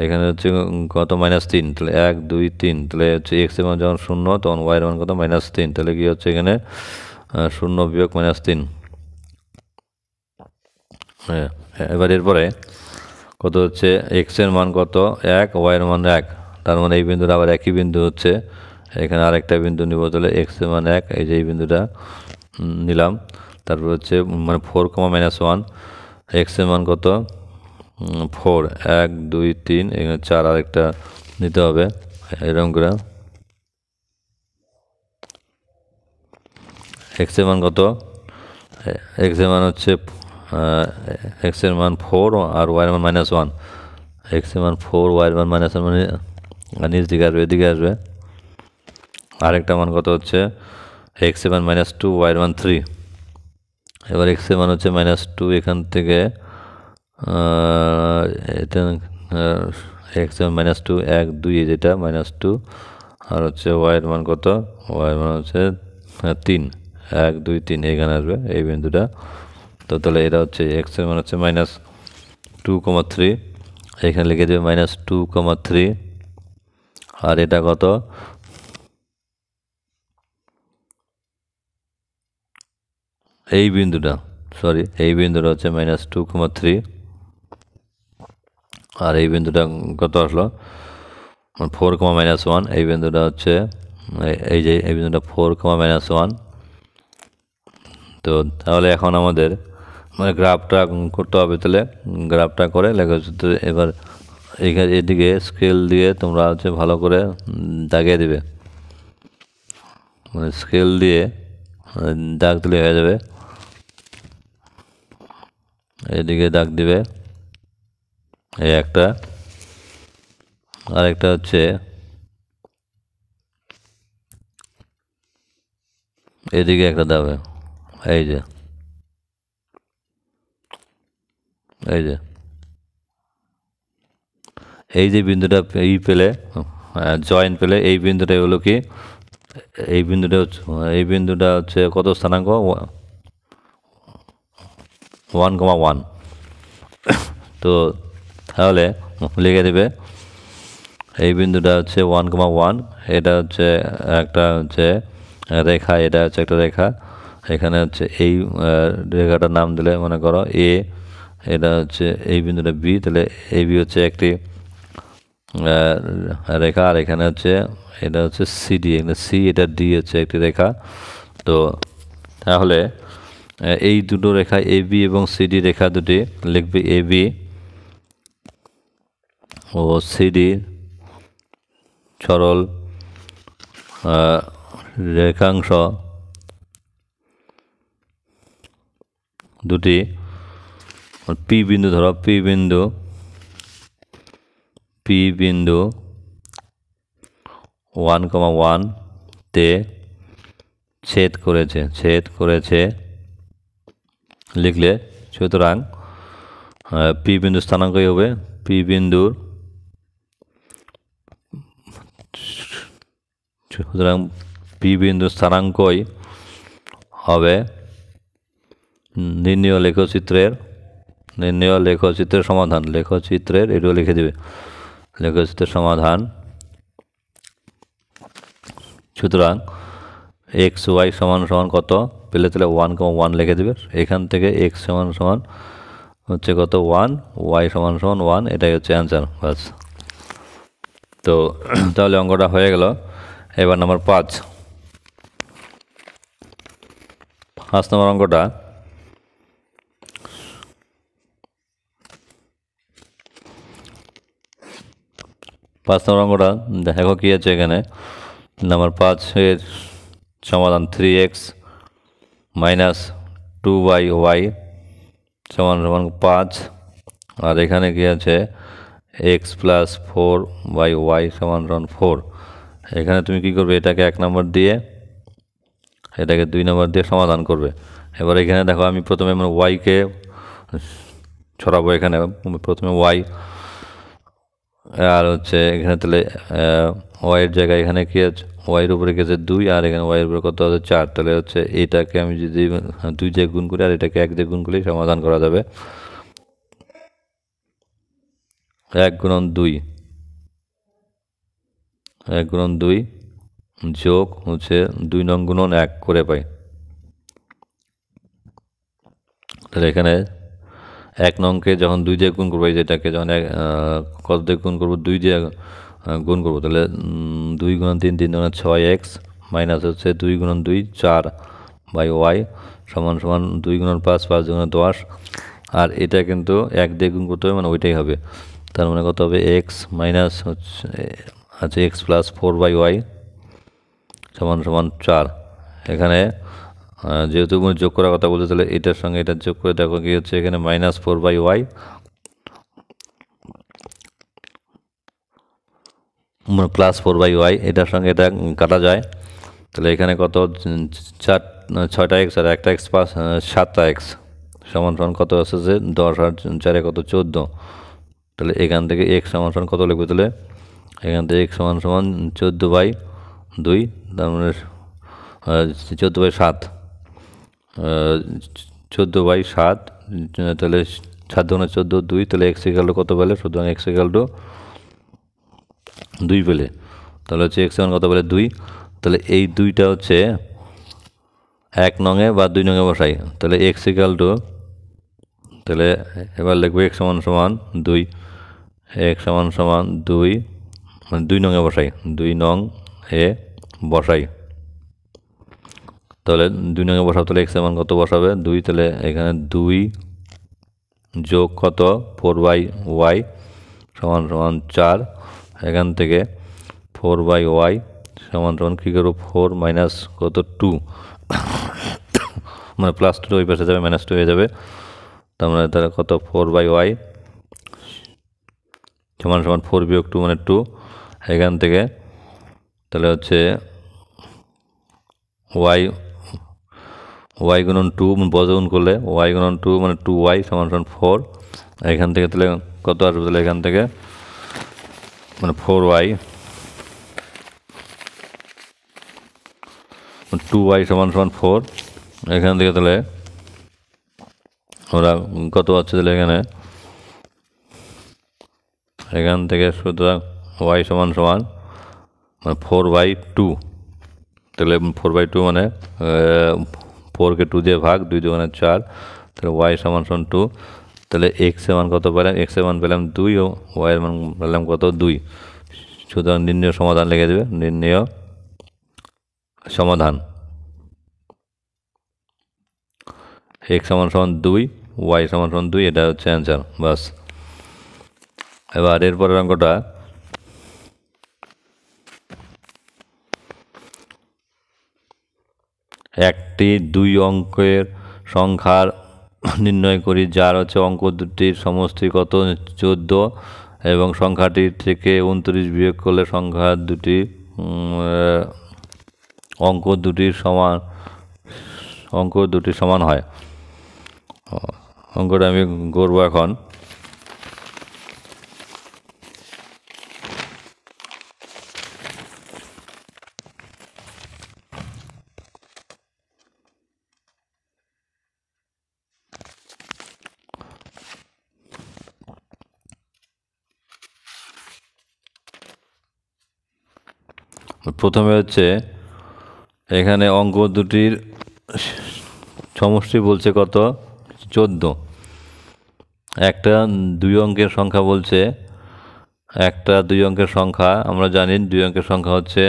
এখানে হচ্ছে কত -3, তাহলে 1 2 3, তাহলে হচ্ছে এক্সের মান যখন 0 তখন ওয়াইয়ের মান কত -3, তাহলে কি হচ্ছে এখানে 0 বিয়োগ -3। হ্যাঁ। এবার এরপরে কত হচ্ছে এক্সের মান কত 1, ওয়াইয়ের মান 1, তার মানে এই বিন্দুটা আবার একই বিন্দু হচ্ছে, এখানে আরেকটা বিন্দু নিব, তাহলে এক্সের মান 1, এই যে এই বিন্দুটা নিলাম। তারপর হচ্ছে মানে 4, -1, এক্সের মান কত 4, 1 2 3, এখানে 4 আরেকটা নিতে হবে এরকম করে। এক্সের মান কত, এক্সের মান হচ্ছে এক্সের মান 4 আর ওয়াইয়ের মান -1, এক্সের মান 4, ওয়াইয়ের মান -1 মানে নিচ দিকে আসবে, এদিকে আসবে। আরেকটা মান কত হচ্ছে এক্সের মান -2, ওয়াইয়ের মান 3। এবার এক্সের মান হচ্ছে -2, এখান থেকে এটা এক্সের মান -2, 1 2, যেটা -2, আর হচ্ছে ওয়াইয়ের মান কত, ওয়াইয়ের মান হচ্ছে 3, 1 2 3, এখানে আসবে এই বিন্দুটা। তো তাহলে এটা হচ্ছে এক্সের মান হচ্ছে -2,3, এখানে লিখে দেবে -2,3, আর এটা কত এই বিন্দুটা, সরি এই বিন্দুটা হচ্ছে -2,3, আর এই বিন্দুটা কত আসলো 4, -1, এই বিন্দুটা হচ্ছে এই যে এই বিন্দুটা 4, -1। তো তাহলে এখন আমাদের মানে গ্রাফটা করতে হবে, তাহলে গ্রাফটা করে লেখা হচ্ছে। এবার এইখানে এদিকে স্কেল দিয়ে তোমরা হচ্ছে ভালো করে দাগিয়ে দেবে, মানে স্কেল দিয়ে দাগ দিলে হয়ে যাবে। এদিকে দাগ দিবে এই একটা, আরেকটা হচ্ছে এদিকে একটা দেবে, এই যে এই যে এই যে বিন্দুটা এই পেলে জয়েন্ট পেলে, এই বিন্দুটা হলো কি, এই বিন্দুটা হচ্ছে কত স্থানাঙ্ক 1,1। তো তাহলে লিখে দেবে এই বিন্দুটা হচ্ছে 1,1, এটা হচ্ছে একটা হচ্ছে রেখা, এটা হচ্ছে একটা রেখা, এখানে হচ্ছে এই রেখাটার নাম দিলে মনে করো এ, এটা হচ্ছে এই বিন্দুটা বি, তাহলে এই বি হচ্ছে একটি রেখা, আর এখানে হচ্ছে এটা হচ্ছে সিডি, এখানে সি, এটা ডি হচ্ছে একটি রেখা। তো তাহলে এই দুটো রেখা এ বি এবং সিডি রেখা দুটি লিখবে এ বি ও সিডি সরল রেখাংশ দুটি পি বিন্দু, ধরো পি বিন্দু 1,1 তে ছেদ করেছে লিখলে, সুতরাং পি বিন্দু স্থানাঙ্কই হবে, পি বিন্দুর সুতরাং পি বিন্দু স্থানাঙ্কই হবে নির্ণয় লেখচিত্রের সমাধান, লেখচিত্রের এটাও লিখে দেবে, লেখচিত্রের সমাধান। সুতরাং এক্স ওয়াই সমান কত পেলে, তাহলে 1,1 লিখে দেবে, এখান থেকে এক্স সমান হচ্ছে কত 1, ওয়াই সমান 1, এটাই হচ্ছে অ্যান্সার, বাস। তো তাহলে অঙ্কটা হয়ে গেল। এবার নাম্বার 5 নম্বর অঙ্কটা, নম্বর অঙ্কটা দেখো কি আছে এখানে। নাম্বার 5 এর সমাধান 3x - 2y সমান 5, আর এখানে কি আছে x + 4y সমান 4। এখানে তুমি কি করবে, এটাকে 1 নম্বর দিয়ে, এটাকে 2 নম্বর দিয়ে সমাধান করবে। এবার এখানে দেখো আমি প্রথমে ওয়াইকে ছড়াবো, এখানে প্রথমে ওয়াই, আর হচ্ছে এখানে তাহলে ওয়াইয়ের জায়গায় এখানে কি আছে, ওয়াইয়ের উপরে কি আছে 2, আর এখানে ওয়াইয়ের উপরে কত আছে 4, তাহলে হচ্ছে এটাকে আমি যদি 2 দিয়ে গুণ করি আর এটাকে 1 দিয়ে গুণ করলেই সমাধান করা যাবে। 1 × 2 যোগ হচ্ছে 2 নং গুণন 1 করে পাই, তাহলে এখানে এক নংকে যখন 2 দিয়ে গুণ করবো, এই যেটাকে যখন কত দিয়ে গুণ করবো, 2 দিয়ে গুণ করবো, তাহলে 2 গুণন 3, 3 গুণন 6x মাইনাস হচ্ছে 2 গুণন 2 4 বাই ওয়াই সমান সমান 2 গুণন 5, 5 গুণন 10। আর এটা কিন্তু 1 দিয়ে গুণ করতে হবে, মানে ওইটাই হবে। তার মানে কত হবে, এক্স মাইনাস হচ্ছে এক্স প্লাস 4 বাই ওয়াই সমান সমান 4। এখানে যেহেতু যোগ করার কথা বলতে, তাহলে এটার সঙ্গে এটা যোগ করে দেখো কি হচ্ছে, এখানে -4 বাই ওয়াই +4 বাই ওয়াই, এটার সঙ্গে এটা কাটা যায়। তাহলে এখানে কত, 6টা এক্স আর একটা এক্স, 7টা এক্স সমান সমান কত আছে যে 10 আর 4 কত 14। তাহলে এখান থেকে এক্স সমান সমান কত লিখবো, তাহলে এখান থেকে এক্স সমান সমান 14/2, তার মানে 14/7, 14/7, তাহলে 7 দুগুণে 14, 2, তাহলে এক্স ইকাল টু কত পেলে, সুতরাং এক্স ইকাল টু 2 পেলে। তাহলে হচ্ছে এক্স সমান কত পেলে, 2। তাহলে এই 2টা হচ্ছে 1 নঙে বা 2 নঙে বসাই, তাহলে এক্স ইকাল টু, তাহলে এবার লিখবো এক্স সমান সমান 2, এক্স সমান সমান 2, মানে 2 নঙে বসাই, 2 নং এ বসাই। তাহলে 2 নঙে বসাবো, তাহলে এক্স সমান কত বসাবে, 2, তাহলে এখানে 2 যোগ কত 4 বাই ওয়াই সমান সমান 4। এখান থেকে 4 বাই ওয়াই সমান সমান কী করবো, 4 মাইনাস কত 2, মানে +2 ওই পাশে যাবে, -2 হয়ে যাবে। তার মানে তাহলে কত 4 বাই ওয়াই সমান সমান 4 বিয়োগ 2 মানে 2। এখান থেকে তাহলে হচ্ছে ওয়াই গুণন 2 বর্গগুণ করলে ওয়াই গুণন 2 মানে 2y সমান সমান 4। এখান থেকে তাহলে কত আসবে, তাহলে এখান থেকে মানে 4y 2y সমান সমান 4। এখান থেকে তাহলে ওরা কত আছে, তাহলে এখান থেকে সুতরাং y সমান সমান মানে 4/2, তাহলে 4/2 মানে 4কে 2 দিয়ে ভাগ, 2 2 4, তাহলে y সমান সমান 2। তাহলে এক্স এর মান কত পেলাম, এক্স এর মান পেলাম 2 ও y এর মান পেলাম কত 2। সুতরাং নির্ণয় সমাধান লিখে দেবে, নির্ণয় সমাধান এক্স সমান সমান 2, ওয়াই সমান সমান 2, এটা হচ্ছে অ্যান্সার, বাস। এবার এরপরের অঙ্কটা, একটি 2 অঙ্কের সংখ্যার নির্ণয় করি, যার হচ্ছে অঙ্ক দুটির সমষ্টি কত 14 এবং সংখ্যাটির থেকে 29 বিয়োগ করলে সংখ্যা দুটি অঙ্ক দুটি সমান হয়। অঙ্কটা আমি করবো এখন। প্রথমে হচ্ছে এখানে অঙ্ক দুটির সমষ্টি বলছে কত 14, একটা 2 অঙ্কের সংখ্যা বলছে, একটা 2 অঙ্কের সংখ্যা আমরা জানি 2 অঙ্কের সংখ্যা হচ্ছে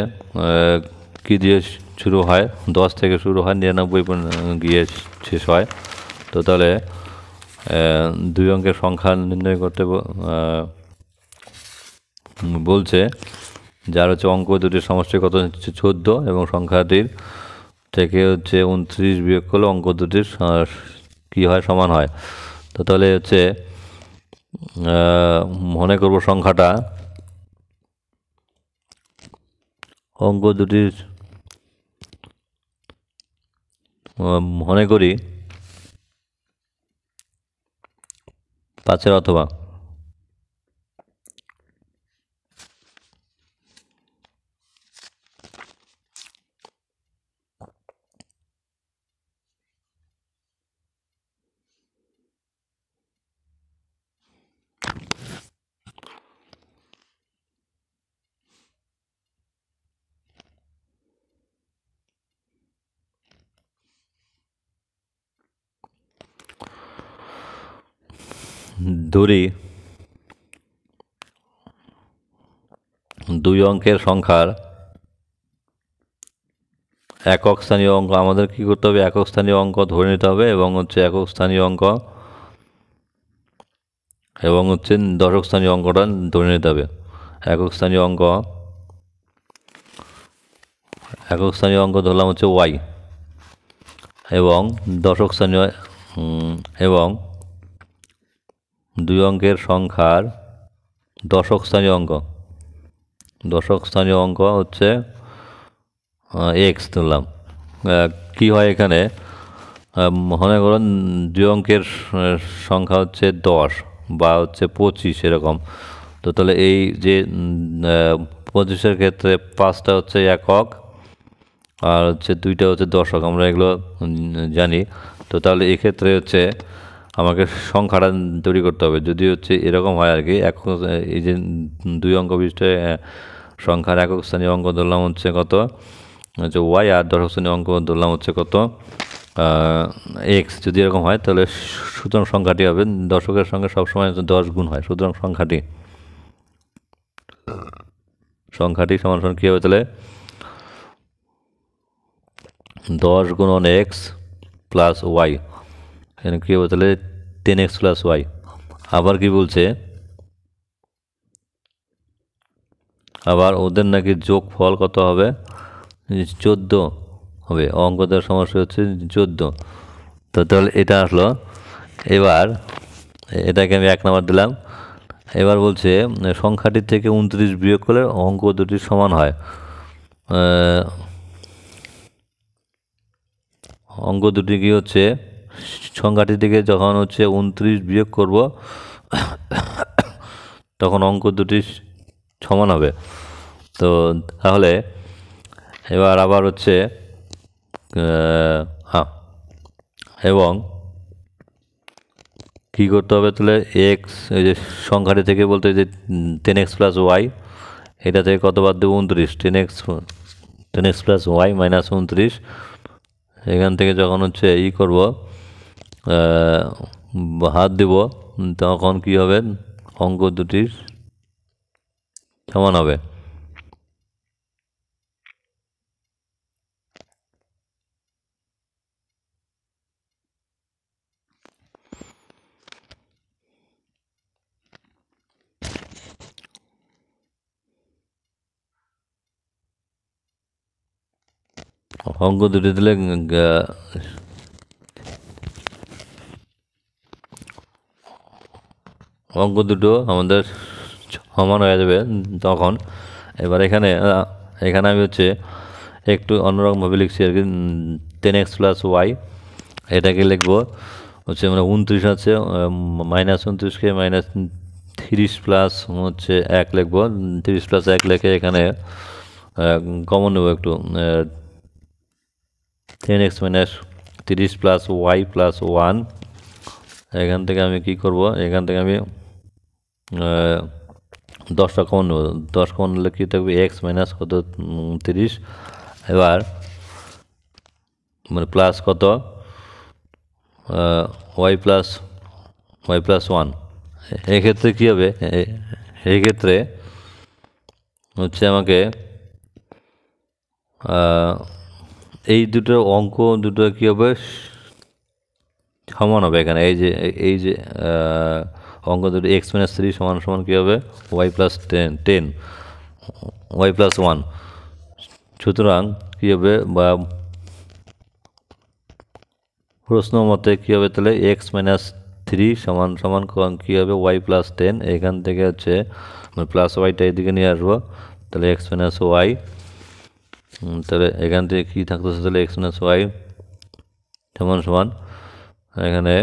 কি দিয়ে শুরু হয়, 10 থেকে শুরু হয়, 99 গিয়ে শেষ হয়। তো তাহলে 2 অঙ্কের সংখ্যা নির্ণয় করতে বলছে, যার হচ্ছে অঙ্ক দুটির সমষ্টি কত হচ্ছে 14 এবং সংখ্যাটির থেকে হচ্ছে 29 বিয়োগ করলে অঙ্ক দুটির কী হয়, সমান হয়। তো তাহলে হচ্ছে মনে করব সংখ্যাটা, অঙ্ক দুটির মনে করি 5 অথবা ধরি 2 অঙ্কের সংখ্যার একক স্থানীয় অঙ্ক, আমাদের কি করতে হবে, একক স্থানীয় অঙ্ক ধরে নিতে হবে এবং হচ্ছে একক স্থানীয় অঙ্ক এবং হচ্ছে দশক স্থানীয় অঙ্কটা ধরে নিতে হবে। একক স্থানীয় অঙ্ক ধরলাম হচ্ছে ওয়াই এবং দশক স্থানীয় এবং 2 অঙ্কের সংখ্যার দশক স্থানীয় অঙ্ক হচ্ছে এক্স ধরলাম। কি হয় এখানে, মনে করুন 2 অঙ্কের সংখ্যা হচ্ছে 10 বা হচ্ছে 25 এরকম। তো তাহলে এই যে 25-এর ক্ষেত্রে 5টা হচ্ছে একক আর হচ্ছে 2টা হচ্ছে দশক, আমরা এগুলো জানি। তো তাহলে এক্ষেত্রে হচ্ছে আমাকে সংখ্যাটা তৈরি করতে হবে। যদি হচ্ছে এরকম হয় আর কি, এই যে 2 অঙ্ক বিশিষ্ট সংখ্যার একক স্থানীয় অঙ্ক ধরলাম হচ্ছে কত, হচ্ছে ওয়াই, আর দশক স্থানীয় অঙ্ক ধরলাম হচ্ছে কত, এক্স। যদি এরকম হয় তাহলে সুতরাং সংখ্যাটি হবে, দশকের সঙ্গে সবসময় 10 গুণ হয়, সুতরাং সংখ্যাটি সমান কী হবে তাহলে 10 গুণন এক্স প্লাস ওয়াই, এখানে কী হবে তাহলে 10x প্লাস ওয়াই। আবার কি বলছে, আবার ওদের নাকি যোগ ফল কত হবে, 14 হবে। অঙ্কদের সমস্যা হচ্ছে 14। তো তাহলে এটা আসলো। এবার এটাকে আমি 1 নম্বর দিলাম। এবার বলছে সংখ্যাটি থেকে 29 বিয়োগ করলে অঙ্ক দুটি সমান হয়। অঙ্ক দুটি কি হচ্ছে, সংখ্যাটি থেকে যখন হচ্ছে 29 বিয়োগ করব তখন অঙ্ক দুটি সমান হবে। তো তাহলে এবার আবার হচ্ছে এবং কী করতে হবে তাহলে, এক্স এই যে সংখ্যাটি থেকে বলতে যে 10x প্লাস ওয়াই, এটা থেকে কত বাদ দেবো 29, 10x প্লাস ওয়াই মাইনাস 29। এখান থেকে যখন হচ্ছে করব হাত দেব তখন কি হবে, অঙ্ক দুটির সমান হবে। অঙ্ক দুটি দিলে অঙ্ক দুটো আমাদের সমান হয়ে যাবে তখন। এবার এখানে আমি হচ্ছে একটু অন্যরকমভাবে লিখছি আর কি, 10x প্লাস ওয়াই, এটাকে লিখবো হচ্ছে মানে 29 আছে, মাইনাস 29কে মাইনাস 30 প্লাস হচ্ছে 1 লিখবো। 30 প্লাস 1 লিখে এখানে কমন নেবো একটু, 10x minus 30 plus Y plus 1। এখান থেকে আমি কি করব, এখান থেকে আমি 10টা কমন নেব। 10 কমন নিলে কী থাকবে, এক্স মাইনাস কত 30, এবার মানে প্লাস কত ওয়াই প্লাস 1। এক্ষেত্রে কী হবে, এক্ষেত্রে হচ্ছে আমাকে এই দুটো অঙ্ক দুটো কী হবে, সমান হবে। এখানে এই যে অঙ্ক দুটো এক্স মাইনাস 3 সমান কী হবে, ওয়াই প্লাস 10 ওয়াই প্লাস 1। সুতরাং কী হবে, বা প্রশ্ন মতে কী হবে তাহলে, এক্স মাইনাস 3 সমান কী হবে, ওয়াই প্লাস 10। এখান থেকে হচ্ছে প্লাস ওয়াইটা এদিকে নিয়ে আসবো, তাহলে এক্স মাইনাস ওয়াই, তাহলে এখান থেকে কী থাকতেছে তাহলে এক্স মাইনাস ওয়াই সমান এখানে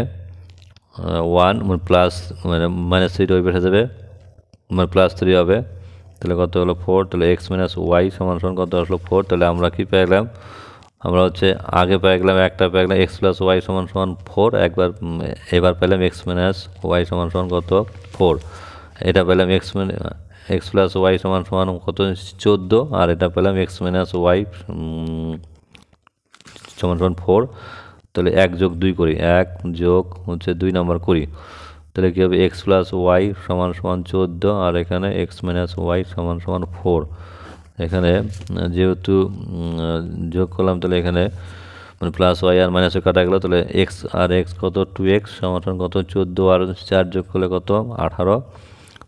1 প্লাস মানে মাইনাস 3 ওই পাশে যাবে, মানে প্লাস 3 হবে, তাহলে কত হলো 4। তাহলে এক্স মাইনাস ওয়াই সমান কত আসলো 4। তাহলে আমরা কি পেয়ে গেলাম, আমরা হচ্ছে আগে পেয়ে গেলাম একটা পেয়ে গেলাম এক্স প্লাস ওয়াই সমান 4 একবার, এবার পেলাম এক্স মাইনাস ওয়াই সমান কত 4। এটা পেলাম এক্স প্লাস ওয়াই সমান কত 14, আর এটা পেলাম এক্স মাইনাস ওয়াই সমান 4। তাহলে 1 যোগ 2 করি, 1 যোগ হচ্ছে 2 নম্বর করি, তাহলে কী হবে এক্স প্লাস ওয়াই সমান সমান 14 আর এখানে এক্স মাইনাস ওয়াই সমান সমান 4। এখানে যেহেতু যোগ করলাম তাহলে এখানে মানে প্লাস ওয়াই আর মাইনাসে কাটা গেলো, তাহলে এক্স আর এক্স কত 2x সমান কত 14 আর 4 যোগ করলে কত 18।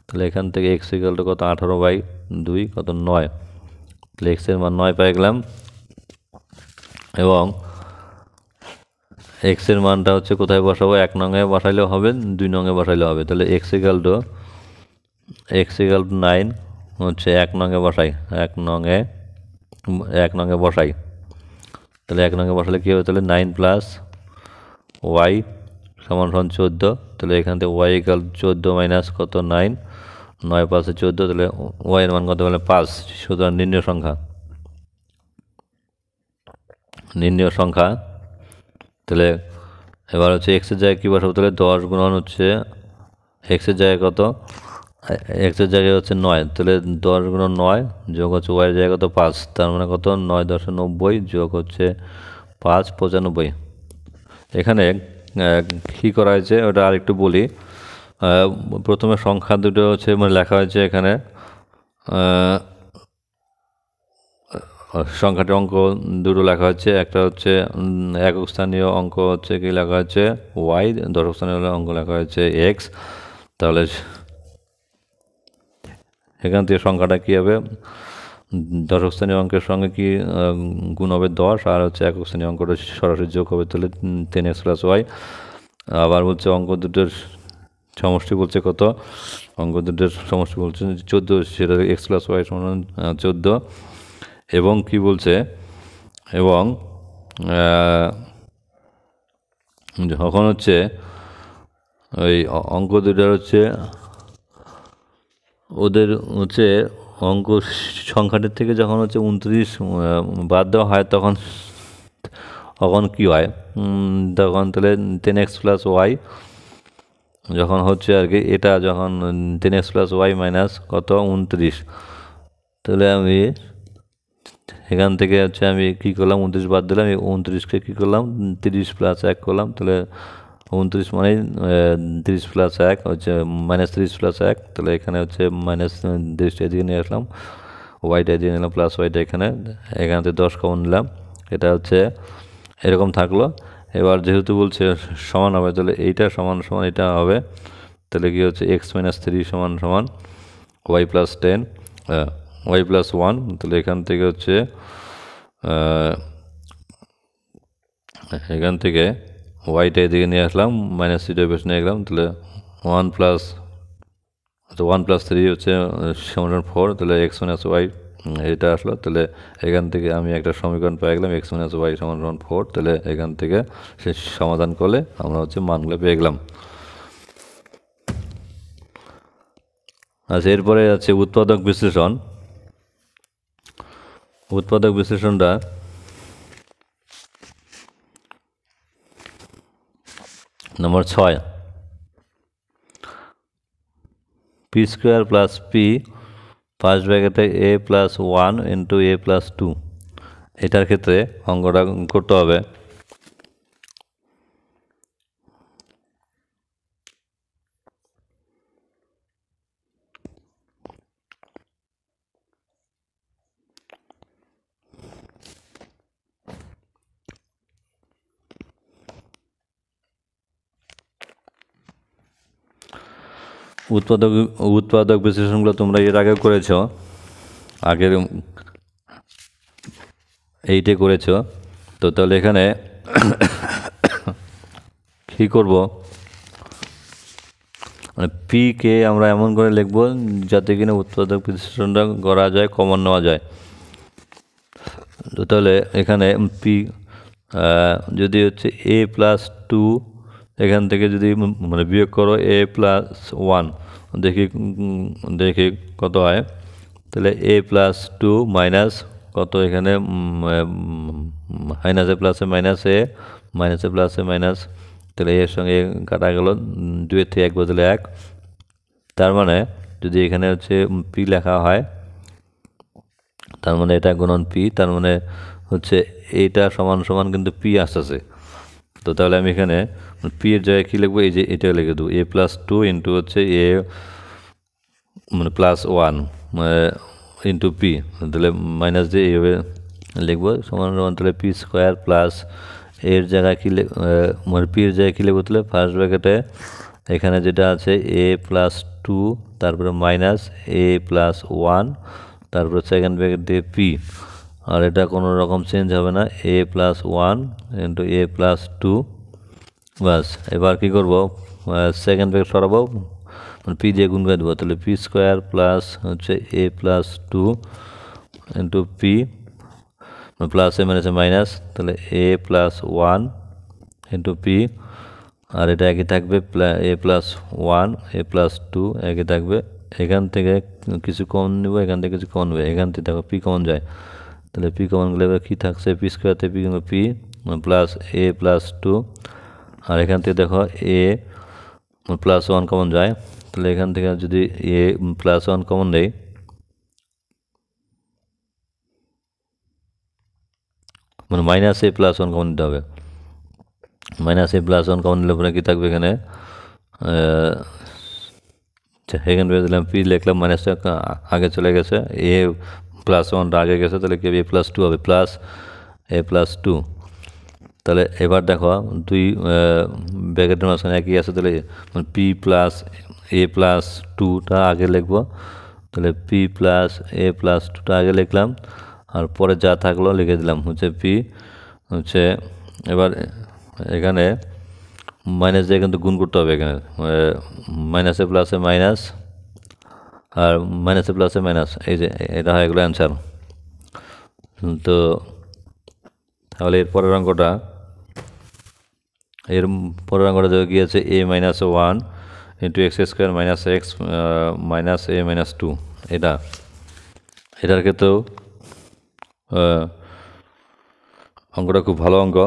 তাহলে এখান থেকে এক্স ইকুয়াল টু কত 18/2 কত 9। তাহলে এক্সের মান 9 পেয়ে গেলাম এবং এক্সের মানটা হচ্ছে কোথায় বসাবো, 1 নঙে বসাইলেও হবে 2 নঙে বসাইলেও হবে। তাহলে এক্স ইকুয়াল টু 9 হচ্ছে 1 নঙে বসাই, 1 নঙে বসাই। তাহলে 1 নঙে বসালে কী হবে, তাহলে 9 প্লাস ওয়াই সমান 14। তাহলে এখান থেকে ওয়াই ইকুয়াল 14 মাইনাস কত 9, 9 পাশে 14, তাহলে ওয়াইয়ের মান কত বলে 5। সুতরাং নির্ণয় সংখ্যা। তাহলে এবার হচ্ছে এক্সের জায়গায় কী বসাবো, তাহলে 10 গুণন হচ্ছে এক্সের জায়গায় কত, এক্সের জায়গায় হচ্ছে 9, তাহলে 10 গুণন 9 যোগ হচ্ছে ওয়াইয়ের জায়গায় কত 5, তার মানে কত 9 × 90 যোগ হচ্ছে 5 95। এখানে কী করা হয়েছে ওটা আরেকটু বলি। প্রথমে সংখ্যা দুটো হচ্ছে মানে লেখা হয়েছে এখানে সংখ্যাটির অঙ্ক দুটো লেখা হচ্ছে, একটা হচ্ছে একক স্থানীয় অঙ্ক হচ্ছে কি লেখা হচ্ছে ওয়াই, দশক স্থানীয় অঙ্ক লেখা হচ্ছে এক্স। তাহলে এখান থেকে সংখ্যাটা কী হবে, দশক শ্রেণীর অঙ্কের সঙ্গে কি গুণ হবে 10 আর হচ্ছে একক শ্রেণীর অঙ্কটা সরাসরি যোগ হবে, তাহলে 10x + y। আবার বলছে অঙ্ক দুটোর সমষ্টি বলছে কত, অঙ্ক দুটোর সমষ্টি বলছে 14, সেটা x + y সমান 14। এবং কি বলছে, এবং যখন হচ্ছে ওই অঙ্ক দুটার হচ্ছে ওদের হচ্ছে অঙ্ক সংখ্যাটির থেকে যখন হচ্ছে 29 বাদ দেওয়া হয় তখন কী হয়, তখন তাহলে 10x + y যখন হচ্ছে আর কি, এটা যখন 10x + y মাইনাস কত 29, তাহলে আমি এখান থেকে হচ্ছে আমি কী করলাম 29 বাদ দিলাম, 29কে কী করলাম 30 + 1 করলাম, তাহলে 29 মানে 30 + 1 হচ্ছে -30 + 1, তাহলে এখানে হচ্ছে -30টা দিয়ে নিয়ে আসলাম, ওয়াইটা দিয়ে নিলাম প্লাস ওয়াইটা এখানে থেকে 10 কমন নিলাম, এটা হচ্ছে এরকম থাকলো। এবার যেহেতু বলছে সমান হবে, তাহলে এইটা সমান সমান এটা হবে, তাহলে কি হচ্ছে x - 3 সমান সমান y + 10 y + 1। তাহলে এখান থেকে হচ্ছে এখান থেকে ওয়াইটা এদিকে নিয়ে আসলাম, -3 বেশ নিয়ে গেলাম, তাহলে 1 + 3 হচ্ছে সমান 4, তাহলে x - y এটা আসলো। তাহলে এখান থেকে আমি একটা সমীকরণ পেয়ে গেলাম x - y সমান 4। তাহলে এখান থেকে সে সমাধান করলে আমরা হচ্ছে মানগুলো পেয়ে গেলাম। আচ্ছা, এরপরে আছে উৎপাদক বিশ্লেষণ। উৎপাদক বিশ্লেষণটা নম্বর 6, p² + p ফার্স্ট ব্র্যাকেটে a + 1 × a + 2, এটার ক্ষেত্রে অঙ্কটা করতে হবে। উৎপাদক বিশ্লেষণগুলো তোমরা এর আগে করেছ, আগের 8-এ করেছ। তো তাহলে এখানে কী করব, মানে পিকে আমরা এমন করে লিখব যাতে কিনা উৎপাদক বিশ্লেষণটা করা যায়, কমন নেওয়া যায়। তো তাহলে এখানে পি যদি হচ্ছে a + 2, এখান থেকে যদি মানে বিয়োগ করো a + 1, দেখি কত হয়। তাহলে a + 2 মাইনাস কত, এখানে মাইনাসে প্লাসে মাইনাসে মাইনাসে প্লাসে মাইনাস, তাহলে এর সঙ্গে কাটা গেল, 2 থেকে 1 বদলে 1। তার মানে যদি এখানে হচ্ছে পি লেখা হয়, তার মানে এটা গুণন পি, তার মানে হচ্ছে এইটা সমান সমান কিন্তু পি আসতেছে। তো তাহলে আমি এখানে পি এর জায়গায় কী লিখবো, এই যে এটা লিখে দেবো a+2 ইন্টু হচ্ছে এ মানে +1 ইন্টু পি, তাহলে মাইনাস দিয়ে এইভাবে লিখবো সমান সমান, তাহলে পি স্কোয়ার প্লাস এর জায়গায় কী মানে পি এর জায়গায় কী লিখবো, তাহলে ফার্স্ট ব্র্যাকেটে এখানে যেটা আছে a+2 তারপরে মাইনাস a+1 তারপরে সেকেন্ড ব্র্যাকেট দিয়ে পি, আর এটা কোনো রকম চেঞ্জ হবে না, a+1 ইন্টু a+2 বাস। এবার কী করবো, সেকেন্ড ব্র্যাকেট সরাবো, মানে পি দিয়ে গুণ করে দেবো, তাহলে পি স্কোয়ার প্লাস হচ্ছে a+2 ইন্টু পি প্লাস এ মাইনাস মাইনাস, তাহলে a+1 ইন্টু পি, আর এটা একই থাকবে a+1 a+2 একই থাকবে। এখান থেকে কিছু কমন নেব, এখান থেকে কিছু কমন নেবে, এখান থেকে দেখো পি কমন যায়, তাহলে পি কমন গেলে এবার কী থাকছে, পি স্কোয়ারতে পি প্লাস a+2, আর এখান থেকে দেখো a+1 কমন যায়, তাহলে এখান থেকে যদি a+1 কমন দেয়, মানে মাইনাস a+1 কমন দিতে হবে, মাইনাস a+1 কমন দিলে পরে কী থাকবে এখানে, এখানে দিলাম পি লিখলাম, মাইনাসটা আগে চলে গেছে, a+1টা আগে গেছে, তাহলে কি a+2 হবে প্লাস a+2। তাহলে এবার দেখো দুই ব্র্যাকেটের মাঝখানে একই আছে, তাহলে পি প্লাস a+2টা আগে লিখবো, তাহলে পি প্লাস a+2টা আগে লিখলাম, আর পরে যা থাকলো লিখে দিলাম হচ্ছে পি হচ্ছে। এবার এখানে মাইনাস দিয়ে কিন্তু গুণ করতে হবে, এখানে মাইনাসে প্লাসে মাইনাস আর মাইনাসে প্লাসে মাইনাস, এই যে এটা হয়ে গেলো অ্যান্সার। তো তাহলে এর পরের অঙ্কটা দেওয়া গিয়েছে a-1 into x² minus X minus a-2, এটার ক্ষেত্রেও অঙ্কটা খুব ভালো অঙ্ক।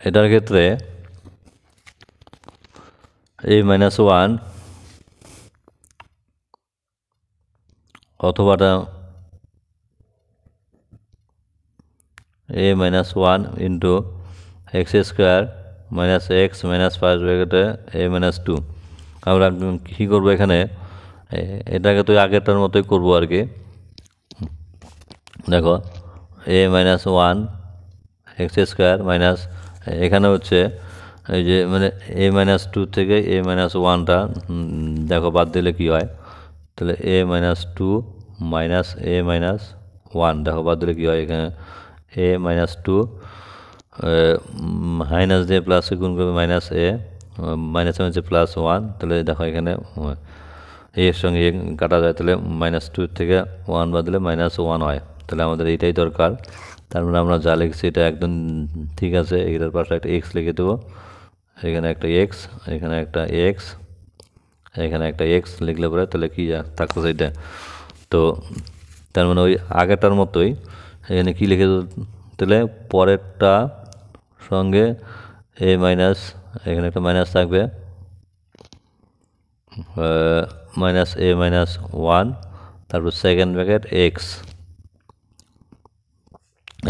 এটার ক্ষেত্রে a-1 অথবাটা a-1 into x² minus X minus first ব্র্যাকেটে a-2। আমরা কী করবো এখানে, এটাকে তো আগেরটার মতোই করবো আর কি। দেখো a-1 x² মাইনাস, এখানে হচ্ছে এই যে মানে a-2 থেকে a-1টা দেখো বাদ দিলে কি হয়, তাহলে a-2 মাইনাস a-1 দেখো বাদ দিলে কী হয়, এখানে a-2 মাইনাস দিয়ে প্লাসে গুণ করবে মাইনাস মাইনাসে হচ্ছে +1, তাহলে দেখো এখানে এর সঙ্গে কাটা যায়, তাহলে -2 থেকে 1 বাদ দিলে -1 হয়, তাহলে আমাদের এইটাই দরকার। তার মানে আমরা যা লিখছি এটা একদম ঠিক আছে, এটার পাশে একটা এক্স লিখে দেবো, এখানে একটা এক্স, এখানে একটা এক্স, এখানে একটা এক্স লিখলে পরে তাহলে কী থাকতো সেটা। তো তার মানে ওই আগেরটার মতোই এখানে কী লিখে তাহলে পরেরটা সঙ্গে a মাইনাস, এখানে একটা মাইনাস থাকবে, মাইনাস a-1 তারপর সেকেন্ড ব্র্যাকেট এক্স,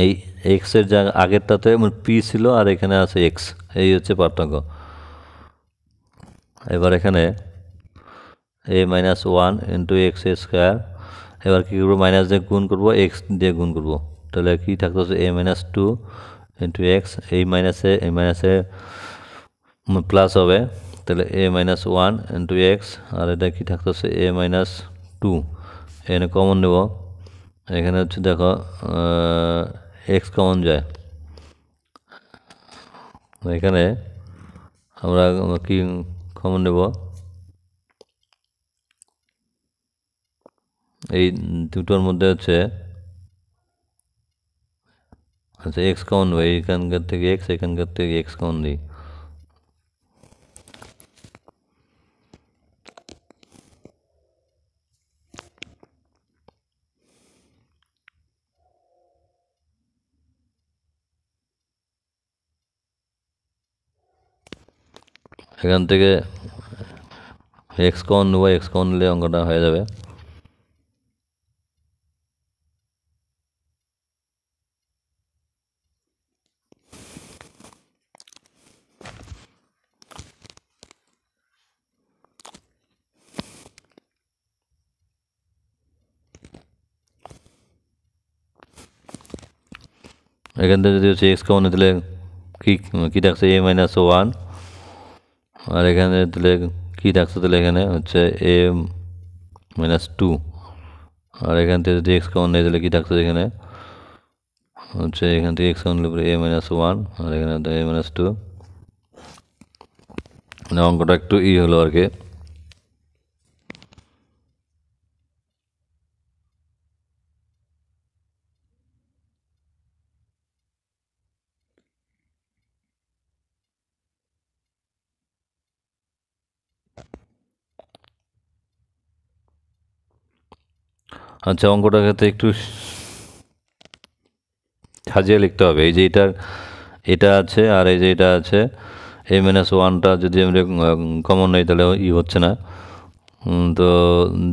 এই এক্সের যা আগেরটাতে পি ছিল আর এখানে আছে এক্স, এই হচ্ছে পার্থক্য। এবার এখানে a-1 ইন্টু x², এবার কী করবো, মাইনাস দিয়ে গুণ করবো, এক্স দিয়ে গুণ করবো, তাহলে কী থাকতে হচ্ছে a-2 ইন্টু এক্স, এই মাইনাসে প্লাস হবে, তাহলে a minus one into X, আর এটা কি থাকতেছে a মাইনাস টু, এখানে কমন নেব, এখানে হচ্ছে দেখো এক্স কমন যায়, এখানে আমরা কি কমন নেব, এই দুটোর মধ্যে হচ্ছে আচ্ছা এক্স কমন নেব, এইখানকার থেকে এক্স, এখানকার থেকে এক্স কমন দিই, এখান থেকে এক্স কমন নেব, এক্স কমন নিলে অঙ্কটা হয়ে যাবে। এখান থেকে যদি হচ্ছে এক্স কমন দিলে কী থাকছে a মাইনাস ওয়ান, আর এখানে দিলে কী থাকছে, তাহলে এখানে হচ্ছে a মাইনাস টু, আর এখান থেকে যদি এক্স কমন নিয়ে দিলে কী থাকছে, এখানে হচ্ছে এখান থেকে এক্স কমন নিলে a মাইনাস ওয়ান, আর এখানে a মাইনাস টু, মানে অঙ্কটা একটু হলো আর কি। আচ্ছা অঙ্কটার ক্ষেত্রে একটু সাজিয়ে লিখতে হবে, এই যে এটা আছে আর এই যে এটা আছে, a মাইনাস ওয়ানটা যদি আমরা কমন নেই তাহলে হচ্ছে না, তো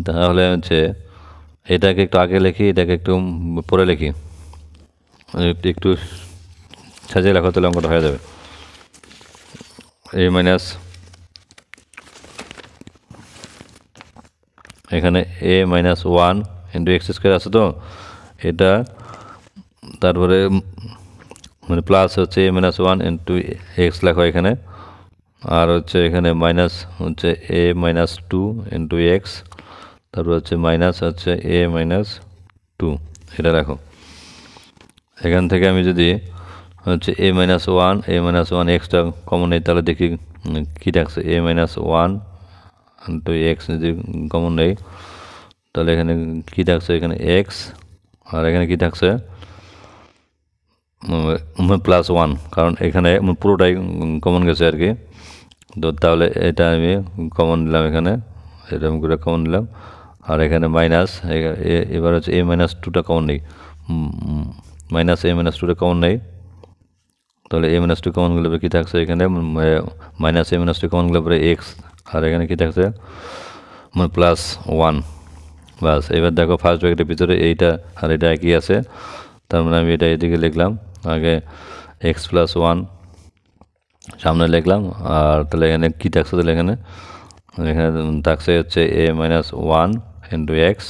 তাহলে হচ্ছে এটাকে একটু আগে লিখি, এটাকে একটু পরে লিখি, একটু সাজিয়ে লেখা, তাহলে অঙ্কটা হয়ে যাবে। a মাইনাস এখানে a minus one into x square আছে, তো এটা তারপরে মানে প্লাস হচ্ছে a minus one into x লেখা এখানে, আর হচ্ছে এখানে মাইনাস হচ্ছে a minus two into x, তারপর হচ্ছে মাইনাস হচ্ছে a মাইনাস টু, এটা রাখো। এখান থেকে আমি যদি হচ্ছে a minus one extra common নেই, তাহলে দেখি কী থাকছে, a minus one into x যদি কমন নেই, তাহলে এখানে কী থাকছে, এখানে এক্স, আর এখানে কী থাকছে প্লাস ওয়ান, কারণ এখানে পুরোটাই কমন গেছে আর কি, তো তাহলে এটা আমি কমন নিলাম, এখানে এরকম করে কমন নিলাম, আর এখানে মাইনাস, এবার হচ্ছে a মাইনাস টুটা কমন নেই, মাইনাস a মাইনাস টুটা কমন নেই, তাহলে a মাইনাস টু কমন গেলে কী থাকছে, এখানে minus a minus two common গেলে পরে এক্স, আর এখানে কী থাকছে প্লাস ওয়ান, বাস। এবার দেখো ফার্স্ট ব্র্যাকেটের ভিতরে এইটা আর এটা একই আছে, তার মানে আমি এটা এদিকে লিখলাম, আগে এক্স প্লাস ওয়ান সামনে লিখলাম, আর তাহলে এখানে কী থাকছে, তাহলে এখানে থাকছে হচ্ছে a minus one into x,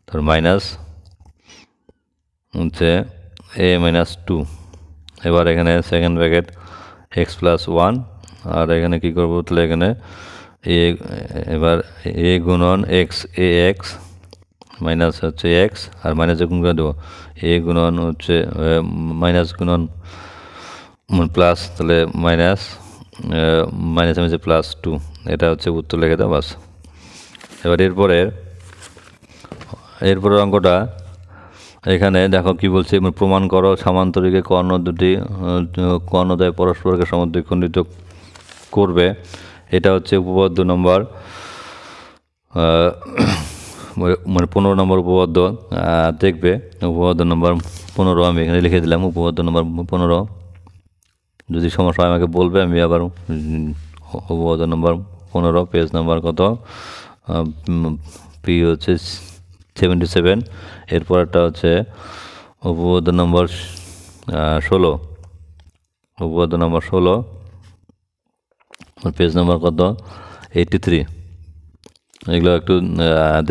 তার মাইনাস হচ্ছে a মাইনাস টু, এবার এখানে second bracket x plus one, আর এখানে কী করবো, তাহলে এখানে এবার a গুণন এক্স, a এক্স মাইনাস হচ্ছে এক্স, আর মাইনাসে গুণ করে দেবো, a গুণন হচ্ছে মাইনাস গুণন প্লাস, তাহলে মাইনাস আমি হচ্ছে প্লাস টু, এটা হচ্ছে উত্তর লিখে দাও, বাস। এবার এরপরের অঙ্কটা এখানে দেখো কি বলছে, প্রমাণ করো সামান্তরিকে কর্ণদ্বয় পরস্পরকে সমদ্বিখণ্ডিত করবে, এটা হচ্ছে উপপাদ্য নম্বর 15 নম্বর উপপাদ্য, দেখবে উপপাদ্য নম্বর 15 আমি এখানে লিখে দিলাম, উপপাদ্য নম্বর 15, যদি সমস্যা হয় আমাকে বলবে, আমি আবার উপপাদ্য নম্বর 15 পেজ নাম্বার কত, পি হচ্ছে 77, এরপরটা হচ্ছে উপপাদ্য নম্বর 16, উপপাদ্য নম্বর 16 পেজ নাম্বার কত 83, এগুলো একটু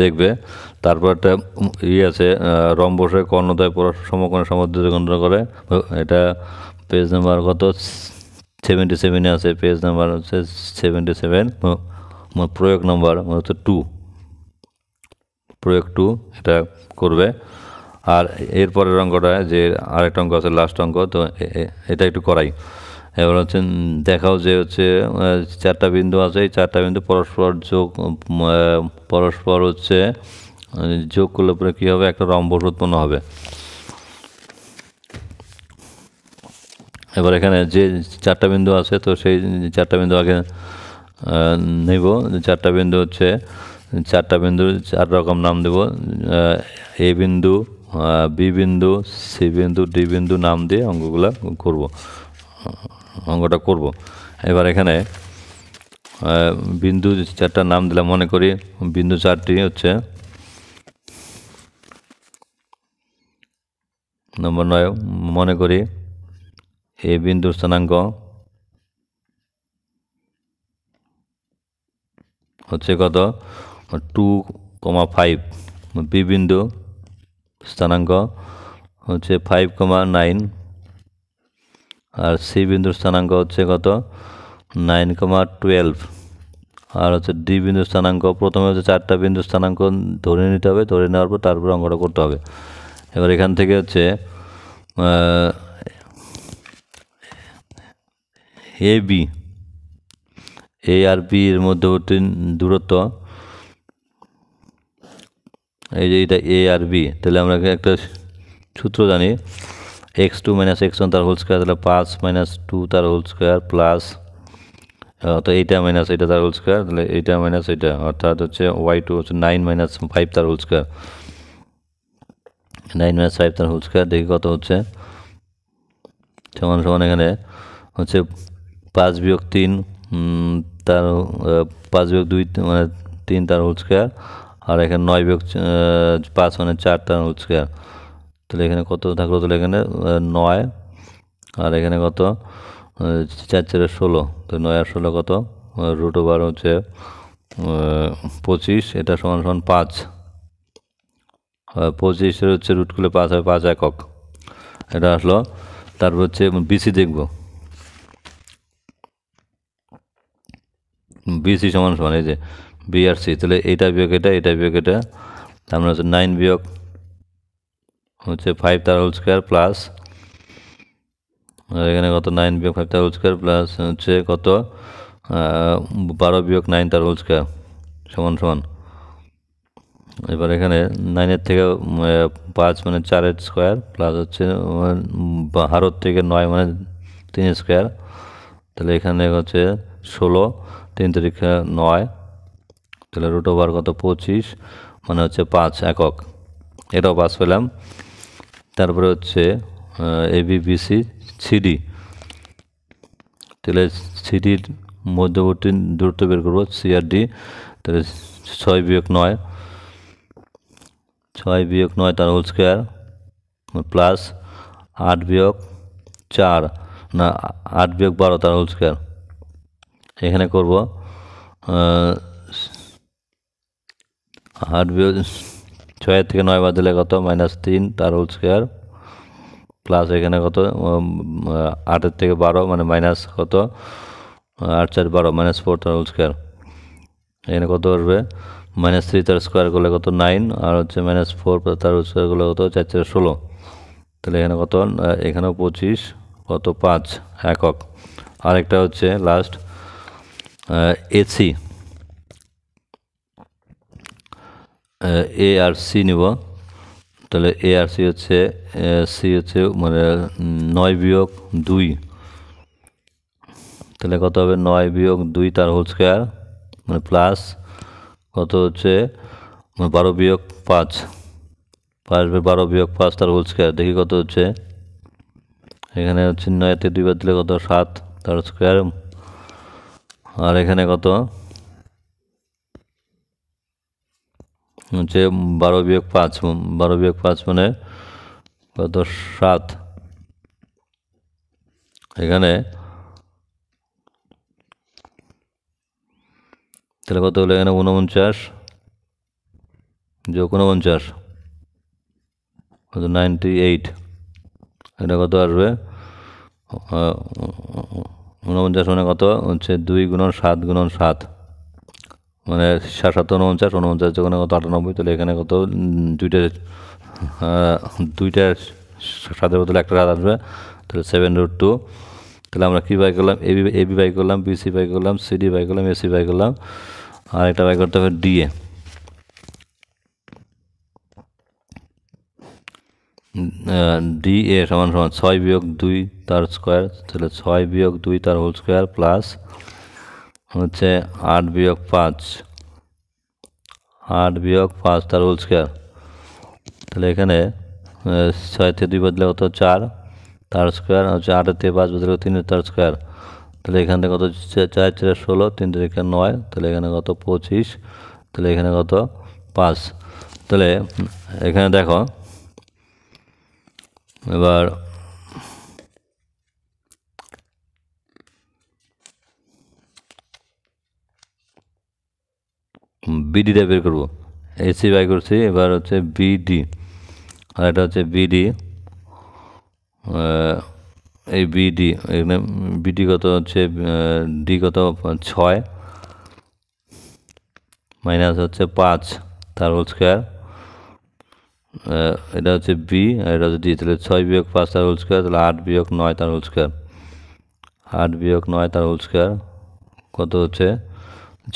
দেখবে। তারপর একটা আছে রম্বসের কর্ণদ্বয় সমকোণে সমদ্বিখণ্ডিত করে, এটা পেজ নাম্বার কত 77-এ আছে, পেজ নাম্বার হচ্ছে 77, প্রয়োগ নাম্বার হচ্ছে 2, প্রয়োগ 2 এটা করবে। আর এরপরের অঙ্কটা যে আরেকটা অঙ্ক আছে, লাস্ট অঙ্ক, তো এটা একটু করাই। এবার হচ্ছে দেখাও যে হচ্ছে 4টা বিন্দু আছে, এই 4টা বিন্দু পরস্পর হচ্ছে যোগ করলে পরে কী হবে, একটা রম্বস উৎপন্ন হবে। এবার এখানে যে 4টা বিন্দু আছে, তো সেই 4টা বিন্দু আগে নেব। 4টা বিন্দু হচ্ছে 4টা বিন্দুর 4 রকম নাম দেব। এ বিন্দু, বি বিন্দু, সি বিন্দু, ডি বিন্দু নাম দিয়ে অঙ্কটা করব। এবার এখানে বিন্দু 4টার নাম দিলাম। মনে করি বিন্দু 4টি হচ্ছে নম্বর 9। মনে করি এ বিন্দুর স্থানাঙ্ক হচ্ছে কত, 2,5। বি বিন্দু স্থানাঙ্ক হচ্ছে 5,9। আর সি বিন্দুর স্থানাঙ্ক হচ্ছে কত, 9,12। আর হচ্ছে ডি বিন্দুর স্থানাঙ্ক, প্রথমে হচ্ছে 4টা বিন্দুর স্থানাঙ্ক ধরে নিতে হবে, ধরে নেওয়ার পর তারপর অঙ্কটা করতে হবে। এবার এখান থেকে হচ্ছে A B, A R B এর মধ্যবর্তী দূরত্ব, এই যে এটা এ আর বি, তাহলে আমরা একটা সূত্র জানি, x2 - x1 তার হোল স্কোয়ার, তাহলে 5 - 2 তার হোল স্কোয়ার প্লাস, তো এইটা মাইনাস এটা তার হোল স্কোয়ার, তাহলে এইটা মাইনাস এটা, অর্থাৎ হচ্ছে y2 হচ্ছে 9 - 5 তার হোল স্কোয়ার, 9 - 5 তার হোল স্কোয়ার। দেখি কত হচ্ছে, সমান সমান এখানে হচ্ছে 5 - 3 তার 5 - 2 মানে 3 তার হোল স্কোয়ার, আর এখানে 9 - 5 মানে 4 তার হোল স্কোয়ার। তাহলে এখানে কত থাকলো, তাহলে এখানে 9, আর এখানে কত, 4 - 4 = 16, তো 9 আর 16 কত, √/, হচ্ছে 25। এটা সমান সমান 5। 25-এর হচ্ছে রুট করলে 5 হয়, 5 একক। এটা আসলো। তারপর হচ্ছে বিসি দেখব, বিসি সমান সমান এই যে বি আর সি, তাহলে এটা বিয়োগ এটা, এটা বিয়োগ এটা, তার মানে হচ্ছে 9 বিয়োগ হচ্ছে 5 তার হোল স্কোয়ার প্লাস, এখানে কত, 9 বিয়োগ 5 তার হোল স্কোয়ার প্লাস হচ্ছে কত, 12 বিয়োগ 9 তার হোল স্কোয়ার সমান সমান। এবার এখানে 9-এর থেকে 5 মানে 4-এর স্কোয়ার প্লাস হচ্ছে হারত থেকে 9 মানে 3-এর স্কোয়ার, তাহলে এখানে হচ্ছে 16, 3 × 9, তাহলে √/, কত, 25 মানে হচ্ছে 5 একক। এটাও 5 পেলাম। তারপরে হচ্ছে ABBC CD, তাহলে সিডির মধ্যবর্তী দূরত্ব বের করবো, সি আর ডি, তাহলে 6 বিয়োগ 9, 6 বিয়োগ 9 তার হোল স্কোয়ার প্লাস 8 বিয়োগ 4 না 8 বিয়োগ 12 তার হোল স্কোয়ার। এখানে করব 8 বিয়োগ 6 থেকে 9 বাদ দিলে কত, -3 তার হোল স্কোয়ার প্লাস এখানে কত, 8-এর থেকে 12 মানে মাইনাস কত, 8 × 4 = 12, -4 তার হোল স্কোয়ার। এখানে কত আসবে, -3 তার স্কোয়ার করলে কত, 9, আর হচ্ছে -4 তার হোল স্কোয়ার করলে কত, 4 × 4 = 16, তাহলে এখানে কত, এখানেও 25, কত, 5 একক। আরেকটা হচ্ছে লাস্ট এসি, এ আর সি নিব, তাহলে এ আর সি হচ্ছে, সি হচ্ছে মানে 9 বিয়োগ 2, তাহলে কত হবে, 9 বিয়োগ 2 তার হোল স্কোয়ার মানে প্লাস কত হচ্ছে 12 বিয়োগ 5, 12 বিয়োগ 5 তার হোল স্কোয়ার। দেখি কত হচ্ছে, এখানে হচ্ছে 9-তে 2 বাদ দিলে কত, 7 তার স্কোয়ার, আর এখানে কত হচ্ছে 12 বিয়োগ 5, 12 বিয়োগ 5 মানে কত, 7। এখানে তাহলে কত হলো, এখানে 49 যোগ 49 কত, 98। এটা কত আসবে, 49 মানে কত হচ্ছে 2 গুণন 7 গুণন 7 মানে 7 49, 49 যখন কত 98, তাহলে এখানে কত দুইটার সাথে বদলে একটা রাত আসবে, তাহলে 7√2। তাহলে আমরা কী বাই করলাম, এবি বাই করলাম, বিসি বাই করলাম, সিডি বাই করলাম, এসি বাই করলাম, আর একটা বাই করতে হবে ডিএ। ডিএ সমান সমান 6 বিয়োগ 2 তার স্কোয়ার, তাহলে 6 বিয়োগ 2 তার হোল স্কোয়ার প্লাস হচ্ছে 8 বিয়োগ 5, 8 বিয়োগ 5 তার হোল স্কোয়ার। তাহলে এখানে 6 থেকে 2 বদলে কত 4 তার স্কোয়ার, হচ্ছে 8 থেকে 5 বদলে 3 তার স্কোয়ার। তাহলে এখান থেকে কত 4 4 16, 3 থেকে 9, তাহলে এখানে কত 25, তাহলে এখানে কত 5। তাহলে এখানে দেখো এবার বিডিটা বের করবো, এসি বাই করছি, এবার হচ্ছে বিডি, আর এটা হচ্ছে বিডি, এই বিডি, এখানে বিডি কত হচ্ছে ডি কত 6 মাইনাস হচ্ছে 5 তার হোল স্কোয়ার, এটা হচ্ছে বি আর এটা হচ্ছে ডি। তাহলে 6 বিয়োগ 5 তার হোল স্কোয়ার, তাহলে 8 বিয়োগ 9 তার হোল স্কোয়ার, 8 বিয়োগ 9 তার হোল স্কোয়ার কত হচ্ছে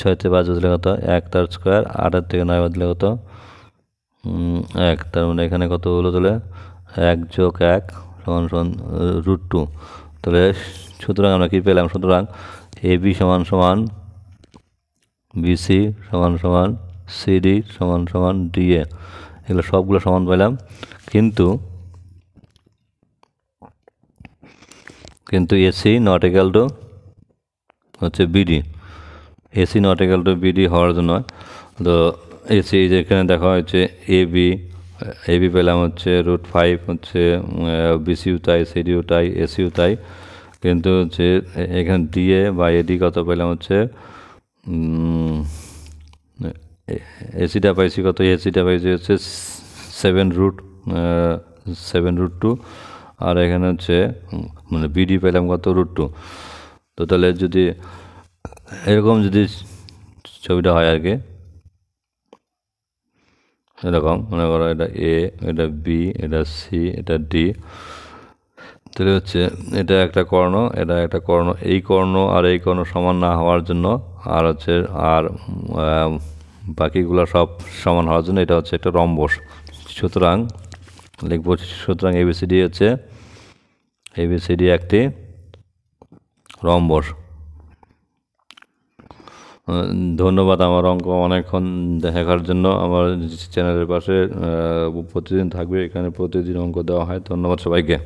6 থেকে 5 বদলে কত 1 তার স্কোয়ার, 8 থেকে 9 বদলে কত 1, তার মানে এখানে কত হলো, তাহলে 1 যোগ 1 সমান সমান √2। তাহলে সুতরাং আমরা কী পেলাম, সুতরাং এবি সমান সমান বিসি সমান সমান সিডি সমান সমান ডিএ, এগুলো সবগুলো সমান পেলাম। কিন্তু এসি নট ইকুয়াল টু হচ্ছে BD, AC not equal to BD হওয়ার জন্য তো এসি যেখানে দেখা হচ্ছে এবি পেলাম হচ্ছে √5, হচ্ছে বিসিও তাই, সিডিও তাই, এসিও তাই, কিন্তু হচ্ছে এখানে ডিএ বা এডি কত পেলাম হচ্ছে এসিটা পাইছি কত, এসিটা পাইছি হচ্ছে 7√2, আর এখানে হচ্ছে মানে বিডি পেলাম কত √2। তো তাহলে যদি এরকম যদি ছবিটা হয় আর কি, এরকম মনে করো এটা এ, এটা বি, এটা সি, এটা ডি, তাহলে হচ্ছে এটা একটা কর্ণ, এটা একটা কর্ণ, এই কর্ণ আর এই কর্ণ সমান না হওয়ার জন্য আর হচ্ছে আর বাকিগুলো সব সমান হওয়ার জন্য এটা হচ্ছে একটা রম্বস। সুতরাং লিখব, সুতরাং এবিসিডি হচ্ছে এবিসিডি একটি রম্বস। ধন্যবাদ আমার অঙ্ক অনেকক্ষণ দেখার জন্য। আমার চ্যানেলের পাশে প্রতিদিন থাকবে, এখানে প্রতিদিন অঙ্ক দেওয়া হয়। ধন্যবাদ সবাইকে।